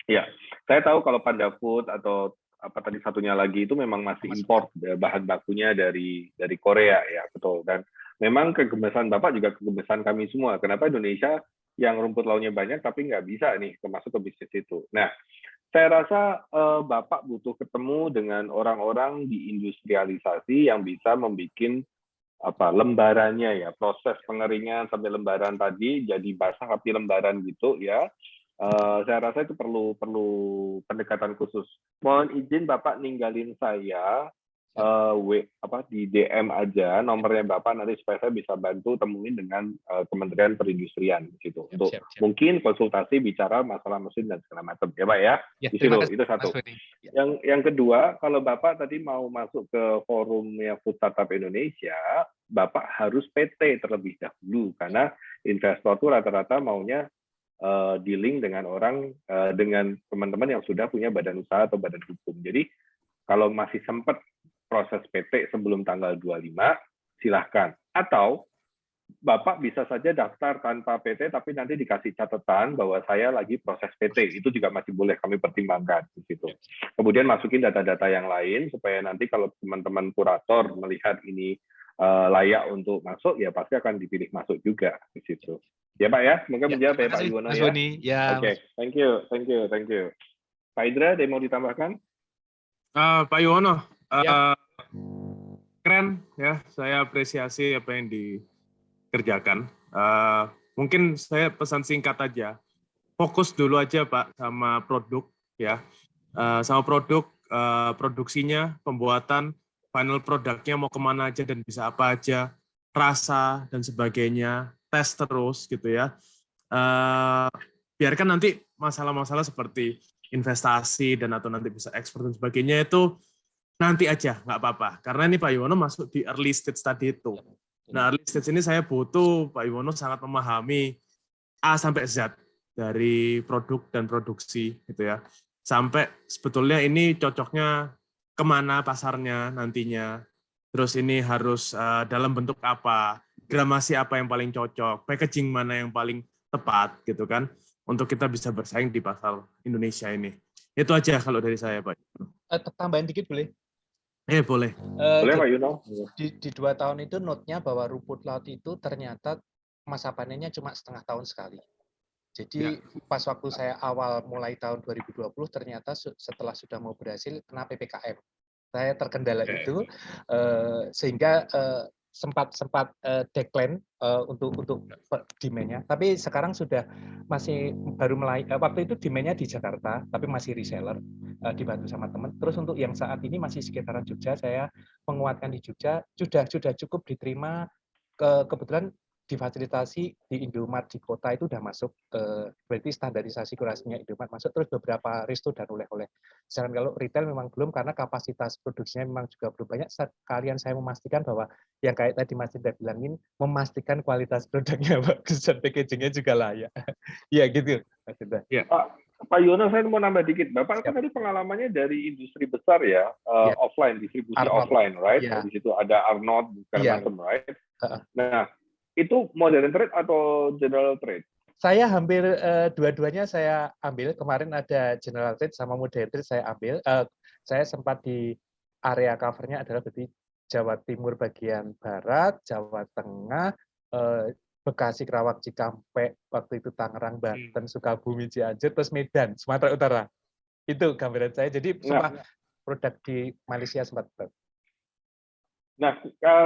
Ya, saya tahu kalau Panda Food atau apa tadi satunya lagi itu memang masih import bahan bakunya dari Korea ya, betul. Dan memang kegebesan Bapak juga kegebesan kami semua. Kenapa Indonesia yang rumput lautnya banyak tapi nggak bisa nih termasuk ke bisnis itu. Nah, saya rasa Bapak butuh ketemu dengan orang-orang di industrialisasi yang bisa membuat lembarannya ya, proses pengeringan sampai lembaran tadi jadi basah tapi lembaran gitu ya. Saya rasa itu perlu pendekatan khusus. Mohon izin Bapak ninggalin saya di DM aja nomornya Bapak nanti supaya saya bisa bantu temuin dengan Kementerian Perindustrian gitu untuk mungkin konsultasi bicara masalah mesin dan segala macam ya Pak ya. Itu satu. Yang kedua, kalau Bapak tadi mau masuk ke forumnya Food Startup Indonesia, Bapak harus PT terlebih dahulu karena investor itu rata-rata maunya dealing dengan orang dengan teman-teman yang sudah punya badan usaha atau badan hukum. Jadi kalau masih sempat proses PT sebelum tanggal 25, silahkan. Atau Bapak bisa saja daftar tanpa PT, tapi nanti dikasih catatan bahwa saya lagi proses PT. Itu juga masih boleh kami pertimbangkan di situ. Kemudian masukin data-data yang lain, supaya nanti kalau teman-teman kurator melihat ini layak untuk masuk, ya pasti akan dipilih masuk juga di situ. Ya Pak ya, semoga menjawab ya Pak Yuwono ya. Oke, thank you. Pak Indra, ada yang mau ditambahkan? Pak Yuwono, keren ya, saya apresiasi apa yang dikerjakan. Mungkin saya pesan singkat aja, fokus dulu aja Pak sama produk ya, sama produk, produksinya, pembuatan, final produknya mau kemana aja dan bisa apa aja, rasa dan sebagainya, tes terus gitu ya. Biarkan nanti masalah-masalah seperti investasi dan atau nanti bisa ekspor dan sebagainya itu nanti aja, nggak apa-apa. Karena ini Pak Yuwono masuk di early stage tadi itu. Nah, early stage ini saya butuh Pak Yuwono sangat memahami A sampai Z dari produk dan produksi gitu ya. Sampai sebetulnya ini cocoknya kemana pasarnya nantinya. Terus ini harus dalam bentuk apa, gramasi apa yang paling cocok, packaging mana yang paling tepat gitu kan, untuk kita bisa bersaing di pasar Indonesia ini. Itu aja kalau dari saya Pak. Tambahin dikit boleh? Boleh. Boleh Pak Yuwono. Di 2 tahun itu note-nya bahwa rumput laut itu ternyata masa panennya cuma setengah tahun sekali. Jadi pas waktu saya awal mulai tahun 2020 ternyata setelah sudah mau berhasil kena PPKM. Saya terkendala itu sehingga sempat decline untuk demand-nya. Tapi sekarang sudah masih baru mulai, waktu itu demand-nya di Jakarta, tapi masih reseller, dibantu sama teman. Terus untuk yang saat ini masih sekitaran Jogja, saya menguatkan di Jogja, sudah cukup diterima, kebetulan difasilitasi di Indomart di kota itu udah masuk, berarti standarisasi kurasinya Indomart masuk, terus beberapa resto dan oleh-oleh. Sedangkan kalau retail memang belum, karena kapasitas produksinya memang juga belum banyak. Sekalian saya memastikan bahwa yang kayak tadi Mas Indra bilangin, memastikan kualitas produknya bagus dan packaging-nya juga layak. Ya gitu, Mas Indra. Ya. Pak Yuwono, saya mau nambah dikit. Bapak kan tadi pengalamannya dari industri besar ya, offline, distribusi Arnold. offline, right? Di situ ada Arnold, segala macam, right? Nah, itu modern trade atau general trade? Saya hampir dua-duanya saya ambil. Kemarin ada general trade sama modern trade saya ambil. Saya sempat di area covernya adalah berarti Jawa Timur bagian barat, Jawa Tengah, Bekasi, Kerawang, Cikampek, waktu itu Tangerang, Banten, Sukabumi, Cianjur, terus Medan, Sumatera Utara. Itu gambaran saya. Jadi semua produk di Malaysia sempat. Nah,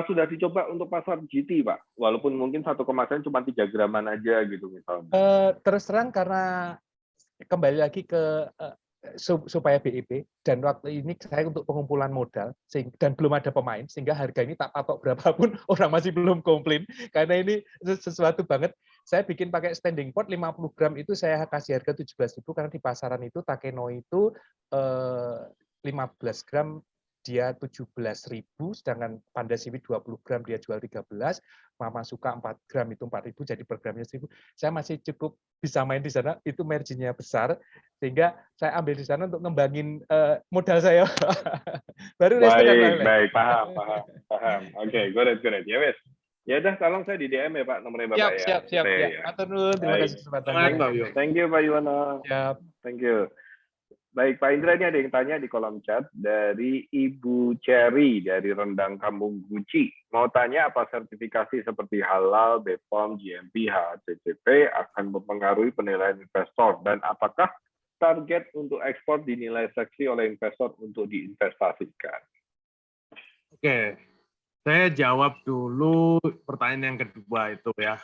sudah dicoba untuk pasar GT, Pak? Walaupun mungkin satu kemasan cuma 3 graman aja gitu misalnya. Terus terang karena kembali lagi ke supaya BIP, dan waktu ini saya untuk pengumpulan modal, dan belum ada pemain, sehingga harga ini tak patok berapapun, orang masih belum komplain, karena ini sesuatu banget. Saya bikin pakai standing pot, 50 gram itu saya kasih harga 17.000, karena di pasaran itu Takeno itu 15 gram, dia 17.000, sedangkan Panda Siwi 20 gram dia jual 13, Mama Suka 4 gram itu 4.000, jadi per gramnya 1.000. Saya masih cukup bisa main di sana, itu marginnya besar, sehingga saya ambil di sana untuk ngembangin modal saya. Baru baik, paham. Oke, good. Ya wes. Ya udah, tolong saya di DM ya Pak, nomornya Bapak ya. Siap. Matur nuwun, terima kasih kesempatan. Thank you Pak Yuwono. Siap. Thank you. Baik, Pak Indra, ini ada yang tanya di kolom chat dari Ibu Cherry dari Rendang Kampung Guci. Mau tanya apa sertifikasi seperti halal, BPOM, GMP, HACCP akan mempengaruhi penilaian investor dan apakah target untuk ekspor dinilai seksi oleh investor untuk diinvestasikan? Oke, saya jawab dulu pertanyaan yang kedua itu ya.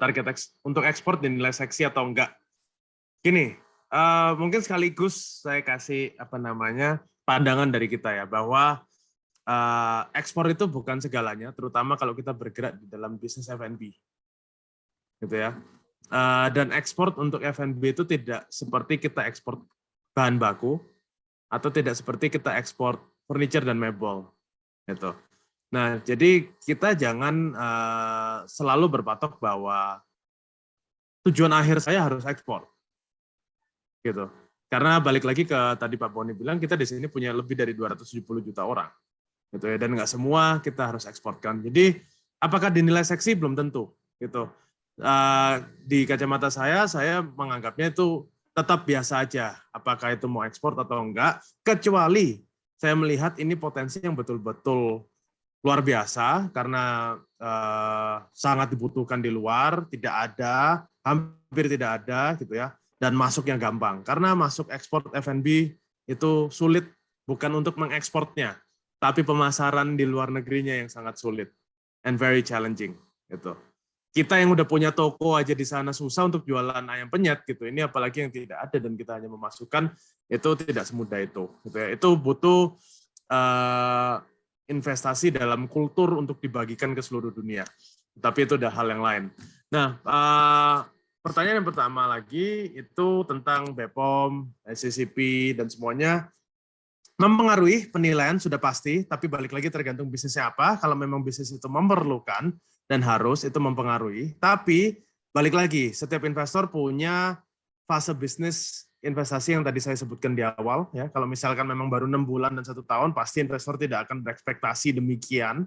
Target untuk ekspor dinilai seksi atau enggak? Gini, mungkin sekaligus saya kasih pandangan dari kita ya, bahwa ekspor itu bukan segalanya, terutama kalau kita bergerak di dalam bisnis F&B, gitu ya. Dan ekspor untuk F&B itu tidak seperti kita ekspor bahan baku atau tidak seperti kita ekspor furniture dan mebel, gitu. Nah, jadi kita jangan selalu berpatok bahwa tujuan akhir saya harus ekspor. Gitu. Karena balik lagi ke tadi Pak Boni bilang, kita di sini punya lebih dari 270 juta orang. Gitu ya, dan nggak semua kita harus eksporkan. Jadi apakah dinilai seksi? Belum tentu. Gitu. Di kacamata saya menganggapnya itu tetap biasa aja. Apakah itu mau ekspor atau enggak, kecuali saya melihat ini potensi yang betul-betul luar biasa, karena sangat dibutuhkan di luar, hampir tidak ada, gitu ya. Dan masuknya gampang, karena masuk ekspor F&B itu sulit, bukan untuk mengekspornya, tapi pemasaran di luar negerinya yang sangat sulit and very challenging. Gitu. Kita yang udah punya toko aja di sana susah untuk jualan ayam penyet, gitu. Ini apalagi yang tidak ada dan kita hanya memasukkan, itu tidak semudah itu. Gitu ya. Itu butuh investasi dalam kultur untuk dibagikan ke seluruh dunia. Tapi itu udah hal yang lain. Nah, pertanyaan yang pertama lagi itu tentang BPOM, SCCP, dan semuanya mempengaruhi penilaian sudah pasti, tapi balik lagi tergantung bisnisnya apa. Kalau memang bisnis itu memerlukan dan harus, itu mempengaruhi. Tapi balik lagi, setiap investor punya fase bisnis investasi yang tadi saya sebutkan di awal. Ya, kalau misalkan memang baru 6 bulan dan 1 tahun, pasti investor tidak akan berekspektasi demikian.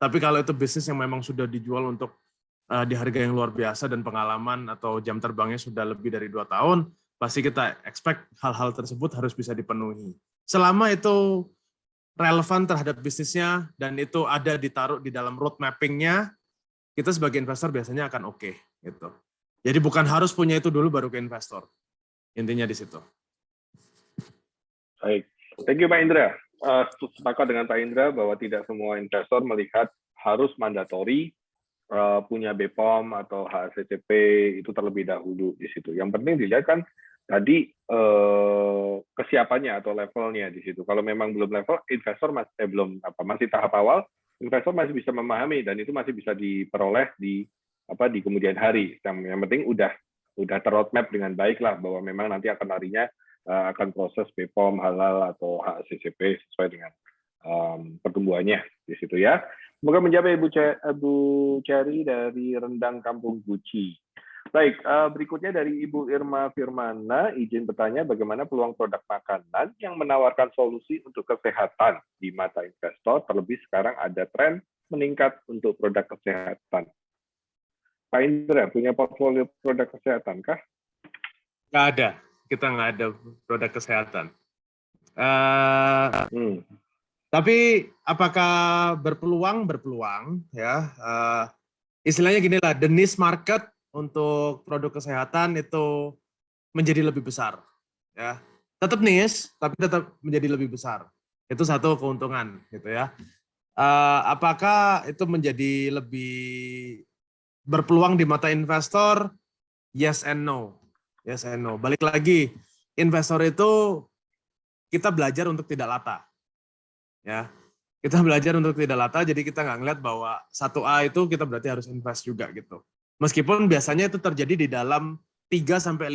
Tapi kalau itu bisnis yang memang sudah dijual untuk di harga yang luar biasa dan pengalaman atau jam terbangnya sudah lebih dari 2 tahun, pasti kita expect hal-hal tersebut harus bisa dipenuhi. Selama itu relevan terhadap bisnisnya dan itu ada ditaruh di dalam road mapping-nya, kita sebagai investor biasanya akan oke. Gitu. Jadi bukan harus punya itu dulu baru ke investor. Intinya di situ. Baik, thank you Pak Indra. Sepakat dengan Pak Indra bahwa tidak semua investor melihat harus mandatori punya BPOM atau HACCP itu terlebih dahulu di situ. Yang penting dilihat kan tadi kesiapannya atau levelnya di situ. Kalau memang belum level, investor masih tahap awal, investor masih bisa memahami dan itu masih bisa diperoleh di kemudian hari. Yang penting udah terroadmap dengan baik lah bahwa memang nanti akan larinya akan proses BPOM halal atau HACCP sesuai dengan pertumbuhannya di situ ya. Semoga menjawab Ibu Cherry dari Rendang Kampung Guci. Baik, berikutnya dari Ibu Irma Firmana, izin bertanya bagaimana peluang produk makanan yang menawarkan solusi untuk kesehatan di mata investor, terlebih sekarang ada tren meningkat untuk produk kesehatan. Pak Indra, punya portfolio produk kesehatan kah? Nggak ada, kita nggak ada produk kesehatan. Tapi apakah berpeluang? Berpeluang, ya. Istilahnya gini lah, the niche market untuk produk kesehatan itu menjadi lebih besar, ya. Tetap niche, tapi tetap menjadi lebih besar. Itu satu keuntungan, gitu ya. Apakah itu menjadi lebih berpeluang di mata investor? Yes and no. Yes and no. Balik lagi, investor itu kita belajar untuk tidak lata. Ya, kita belajar untuk tidak lata, jadi kita nggak ngeliat bahwa 1A itu kita berarti harus invest juga gitu. Meskipun biasanya itu terjadi di dalam 3-5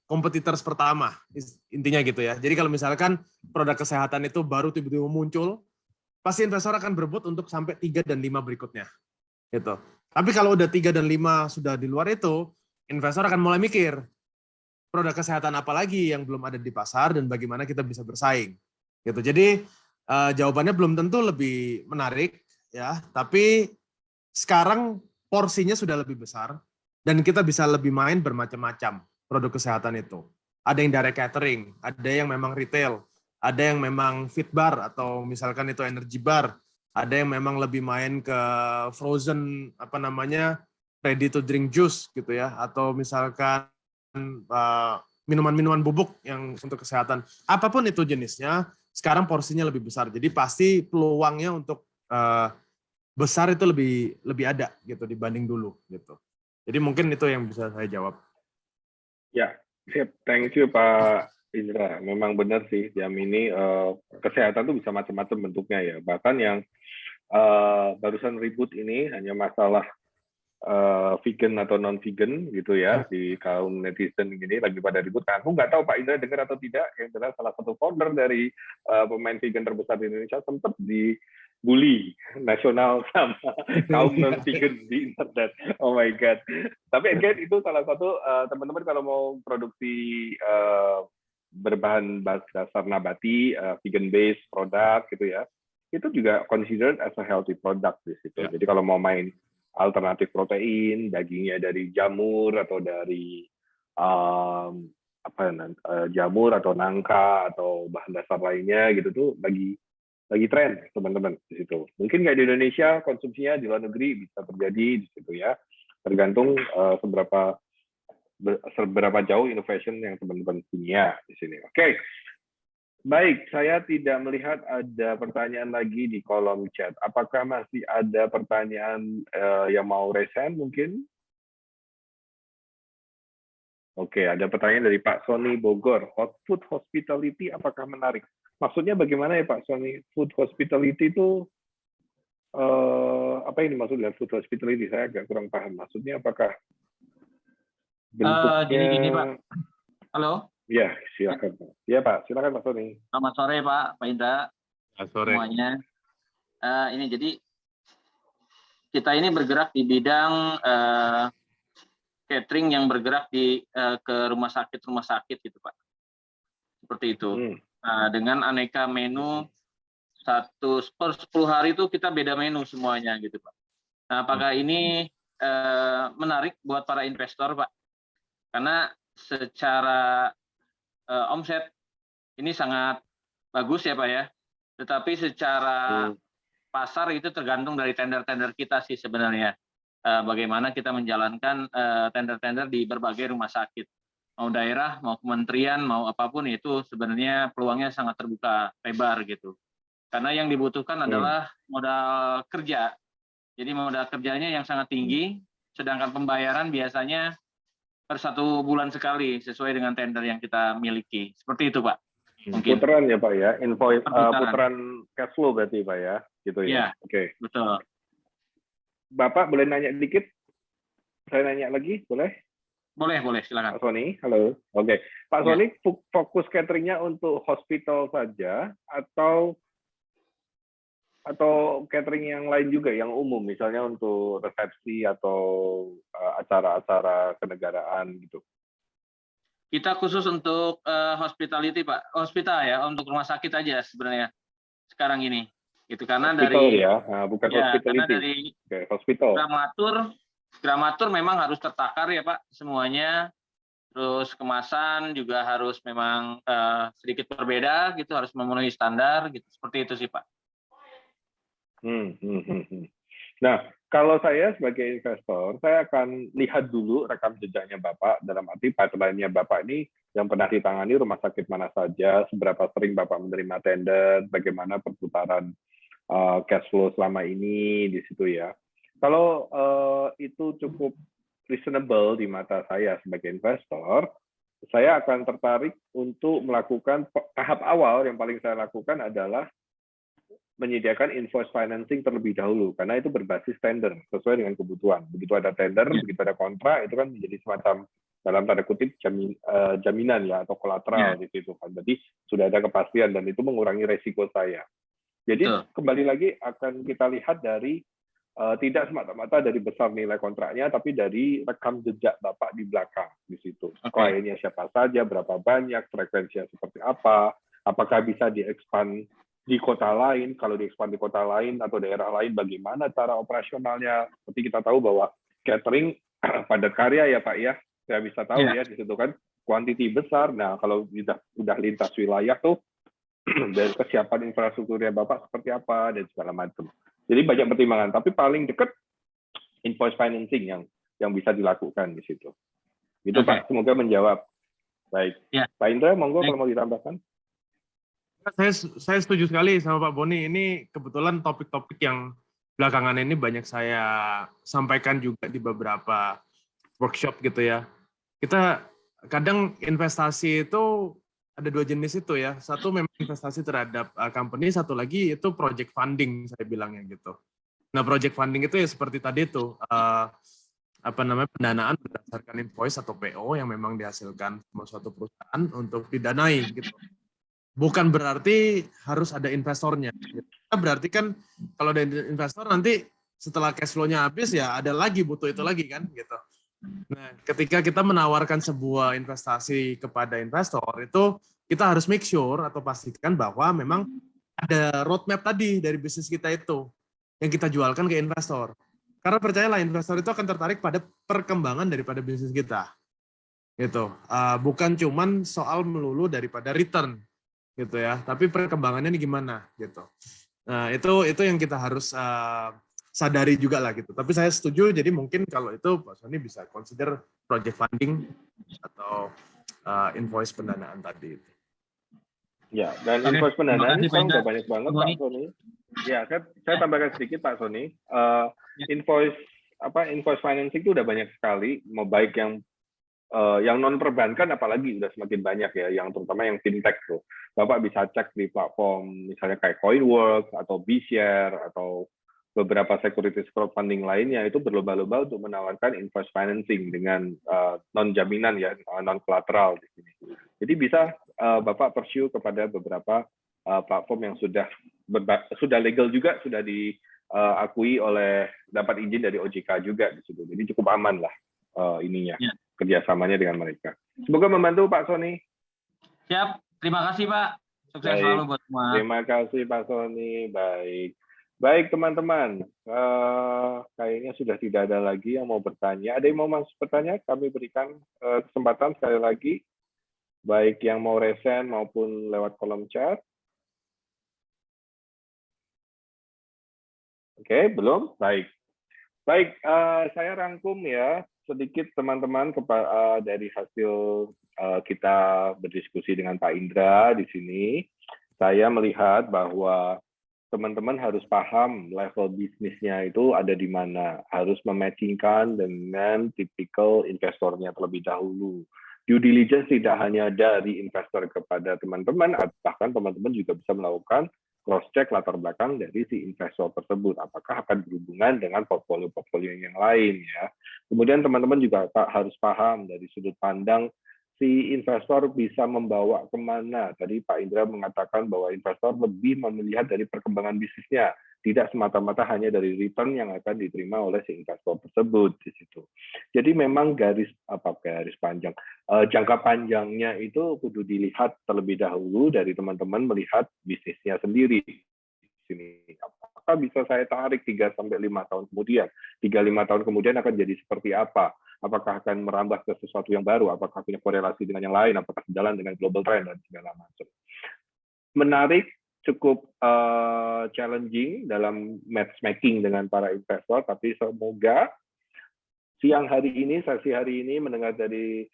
kompetitors pertama, intinya gitu ya. Jadi kalau misalkan produk kesehatan itu baru tiba-tiba muncul, pasti investor akan berebut untuk sampai 3 dan 5 berikutnya. Gitu. Tapi kalau udah 3 dan 5 sudah di luar itu, investor akan mulai mikir, produk kesehatan apa lagi yang belum ada di pasar dan bagaimana kita bisa bersaing. Gitu. Jadi jawabannya belum tentu lebih menarik, ya. Tapi sekarang porsinya sudah lebih besar Dan kita bisa lebih main bermacam-macam produk kesehatan itu. Ada yang direct catering, ada yang memang retail, ada yang memang fit bar atau misalkan itu energy bar, ada yang memang lebih main ke frozen ready to drink juice gitu ya, atau misalkan minuman-minuman bubuk yang untuk kesehatan. Apapun itu jenisnya, sekarang porsinya lebih besar. Jadi pasti peluangnya untuk besar itu lebih ada gitu dibanding dulu gitu. Jadi mungkin itu yang bisa saya jawab. Ya, siap. Thank you Pak Indra. Memang benar sih, jam ini kesehatan itu bisa macam-macam bentuknya ya. Bahkan yang barusan ribut ini hanya masalah vegan atau non vegan gitu ya, di kaum netizen ini lagi pada ribut. Aku nggak tahu Pak Indra dengar atau tidak, yang jelas salah satu founder dari pemain vegan terbesar di Indonesia sempat dibully nasional sama kaum non vegan di internet. Oh my god. Tapi again itu salah satu teman-teman kalau mau produksi berbahan dasar nabati, vegan based produk gitu ya, itu juga considered as a healthy product di situ. Jadi kalau mau main alternatif protein, dagingnya dari jamur atau dari jamur atau nangka atau bahan dasar lainnya gitu tuh lagi tren teman-teman di situ. Mungkin nggak di Indonesia, konsumsinya di luar negeri bisa terjadi di situ ya. Tergantung seberapa jauh innovation yang teman-teman punya di sini. Oke. Baik, saya tidak melihat ada pertanyaan lagi di kolom chat. Apakah masih ada pertanyaan yang mau raise hand mungkin? Oke, ada pertanyaan dari Pak Sony Bogor. Food hospitality apakah menarik? Maksudnya bagaimana ya Pak Sony? Food hospitality itu apa ini maksud dengan food hospitality? Saya agak kurang paham. Maksudnya apakah bentuknya? Jadi gini Pak. Halo. Ya, silakan Pak. Ya Pak, silakan Pak Sony. Selamat sore Pak Indra. Selamat sore. Semuanya. Ini jadi kita ini bergerak di bidang catering yang bergerak ke rumah sakit gitu Pak. Seperti itu. Dengan aneka menu per 10 hari itu kita beda menu semuanya gitu Pak. Nah, apakah ini menarik buat para investor Pak? Karena secara omset ini sangat bagus ya Pak ya. Tetapi secara pasar itu tergantung dari tender-tender kita sih sebenarnya. Bagaimana kita menjalankan tender-tender di berbagai rumah sakit. Mau daerah, mau kementerian, mau apapun itu sebenarnya peluangnya sangat terbuka lebar gitu. Karena yang dibutuhkan adalah modal kerja. Jadi modal kerjanya yang sangat tinggi, sedangkan pembayaran biasanya per 1 bulan sekali sesuai dengan tender yang kita miliki. Seperti itu Pak. Mungkin. Putaran ya Pak ya, invoice putaran cash flow berarti Pak ya, gitu ya. Ya, Oke. betul. Bapak boleh nanya dikit? Saya nanya lagi, boleh? Boleh, silakan. Pak Sony, halo. Oke. Pak Sony, fokus cateringnya untuk hospital saja atau catering yang lain juga, yang umum, misalnya untuk resepsi atau acara-acara kenegaraan gitu? Kita khusus untuk hospitality Pak, hospital ya, untuk rumah sakit aja sebenarnya sekarang ini. Gitu karena hospital dari ya, bukan hospitality. Karena dari hospital. Gramatur memang harus tertakar ya Pak semuanya. Terus kemasan juga harus memang sedikit berbeda gitu, harus memenuhi standar gitu. Seperti itu sih Pak. Nah, kalau saya sebagai investor, saya akan lihat dulu rekam jejaknya Bapak, dalam arti pipeline-nya Bapak ini yang pernah ditangani rumah sakit mana saja, seberapa sering Bapak menerima tender, bagaimana perputaran cash flow selama ini di situ ya. Kalau itu cukup reasonable di mata saya sebagai investor, saya akan tertarik untuk melakukan tahap awal. Yang paling saya lakukan adalah menyediakan invoice financing terlebih dahulu, karena itu berbasis tender sesuai dengan kebutuhan. Begitu ada tender, begitu ada kontrak, itu kan menjadi semacam dalam tanda kutip jaminan ya, atau kolateral di situ kan. Jadi sudah ada kepastian dan itu mengurangi resiko saya. Jadi kembali lagi akan kita lihat dari tidak semata-mata dari besar nilai kontraknya, tapi dari rekam jejak Bapak di belakang di situ. Kliennya siapa saja, berapa banyak, frekuensinya seperti apa, apakah bisa di-expand di kota lain, kalau di-expand di kota lain atau daerah lain, bagaimana cara operasionalnya. Seperti kita tahu bahwa catering padat karya ya Pak ya. Saya bisa tahu ya di situ kan kuantiti besar. Nah, kalau udah lintas wilayah tuh dari kesiapan infrastrukturnya Bapak seperti apa dan segala macam. Jadi banyak pertimbangan, tapi paling dekat invoice financing yang bisa dilakukan di situ. Itu Pak, semoga menjawab. Baik. Pak Indra, monggo kalau mau ditambahkan. Saya setuju sekali sama Pak Boni. Ini kebetulan topik-topik yang belakangan ini banyak saya sampaikan juga di beberapa workshop gitu ya. Kita kadang investasi itu ada 2 jenis itu ya. Satu memang investasi terhadap company, satu lagi itu project funding saya bilangnya gitu. Nah, project funding itu ya seperti tadi itu pendanaan berdasarkan invoice atau PO yang memang dihasilkan sama suatu perusahaan untuk didanai gitu. Bukan berarti harus ada investornya. Berarti kan kalau ada investor nanti setelah cash flow-nya habis ya ada lagi butuh itu lagi kan gitu. Nah, ketika kita menawarkan sebuah investasi kepada investor itu kita harus make sure atau pastikan bahwa memang ada roadmap tadi dari bisnis kita itu yang kita jualkan ke investor. Karena percayalah investor itu akan tertarik pada perkembangan daripada bisnis kita. Gitu. Bukan cuman soal melulu daripada return gitu ya, tapi perkembangannya ini gimana gitu. Nah, itu yang kita harus sadari juga lah gitu. Tapi saya setuju, jadi mungkin kalau itu Pak Sony bisa consider project funding atau invoice pendanaan tadi itu. Ya, dan invoice pendanaan ini udah banyak banget Pak Sony. Ya, saya tambahkan sedikit Pak Sony. Invoice financing itu udah banyak sekali, mau baik yang non perbankan apalagi udah semakin banyak ya, yang terutama yang fintech tuh. Bapak bisa cek di platform misalnya kayak Coinworks atau B-Share atau beberapa securities crowdfunding lainnya itu berlomba-lomba untuk menawarkan invoice financing dengan non jaminan ya, non collateral di sini. Jadi bisa Bapak pursue kepada beberapa platform yang sudah legal juga, sudah diakui oleh dapat izin dari OJK juga di situ. Jadi cukup aman lah ininya. Kerjasamanya dengan mereka. Semoga membantu Pak Sony. Siap, terima kasih Pak. Sukses selalu buat semua. Terima kasih Pak Sony. Baik teman-teman, kayaknya sudah tidak ada lagi yang mau bertanya. Ada yang mau masuk bertanya? Kami berikan kesempatan sekali lagi, baik yang mau resen maupun lewat kolom chat. Oke, belum? Baik. Baik, saya rangkum ya sedikit teman-teman dari hasil kita berdiskusi dengan Pak Indra di sini. Saya melihat bahwa teman-teman harus paham level bisnisnya itu ada di mana, harus mematchingkan dengan tipikal investornya terlebih dahulu. Due diligence tidak hanya dari investor kepada teman-teman, bahkan teman-teman juga bisa melakukan cross-check latar belakang dari si investor tersebut, apakah akan berhubungan dengan portfolio-portfolio yang lain ya. Kemudian teman-teman juga harus paham dari sudut pandang si investor bisa membawa kemana. Tadi Pak Indra mengatakan bahwa investor lebih melihat dari perkembangan bisnisnya, tidak semata-mata hanya dari return yang akan diterima oleh si investor tersebut di situ. Jadi memang garis panjang, jangka panjangnya itu kudu dilihat terlebih dahulu dari teman-teman melihat bisnisnya sendiri. Sini. Apakah bisa saya tarik 3-5 tahun kemudian? 3-5 tahun kemudian akan jadi seperti apa? Apakah akan merambah ke sesuatu yang baru? Apakah punya korelasi dengan yang lain? Apakah sejalan dengan global trend dan segala macam? Menarik, cukup challenging dalam matchmaking dengan para investor, tapi semoga sesi hari ini mendengar dari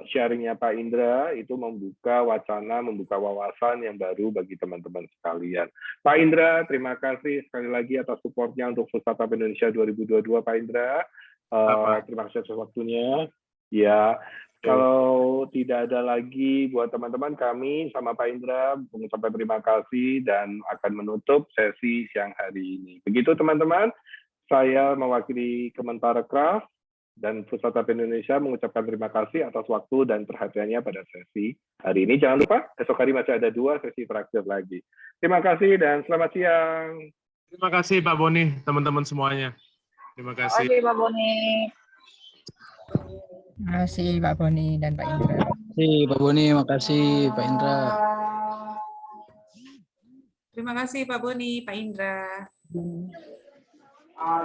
sharingnya Pak Indra itu membuka wacana, membuka wawasan yang baru bagi teman-teman sekalian. Pak Indra, terima kasih sekali lagi atas supportnya untuk Food Startup Indonesia 2022, Pak Indra. Terima kasih atas waktunya. Ya, kalau tidak ada lagi buat teman-teman, kami sama Pak Indra mengucapkan terima kasih dan akan menutup sesi siang hari ini. Begitu teman-teman, saya mewakili Kemenparekraf dan Food Startup Indonesia mengucapkan terima kasih atas waktu dan perhatiannya pada sesi hari ini. Jangan lupa, esok hari masih ada 2 sesi terakhir lagi. Terima kasih dan selamat siang. Terima kasih Pak Boni, teman-teman semuanya. Terima kasih. Terima kasih Pak Boni. Terima kasih Pak Boni dan Pak Indra. Terima kasih Pak Boni, makasih Pak Indra. Terima kasih Pak Boni, Pak Indra.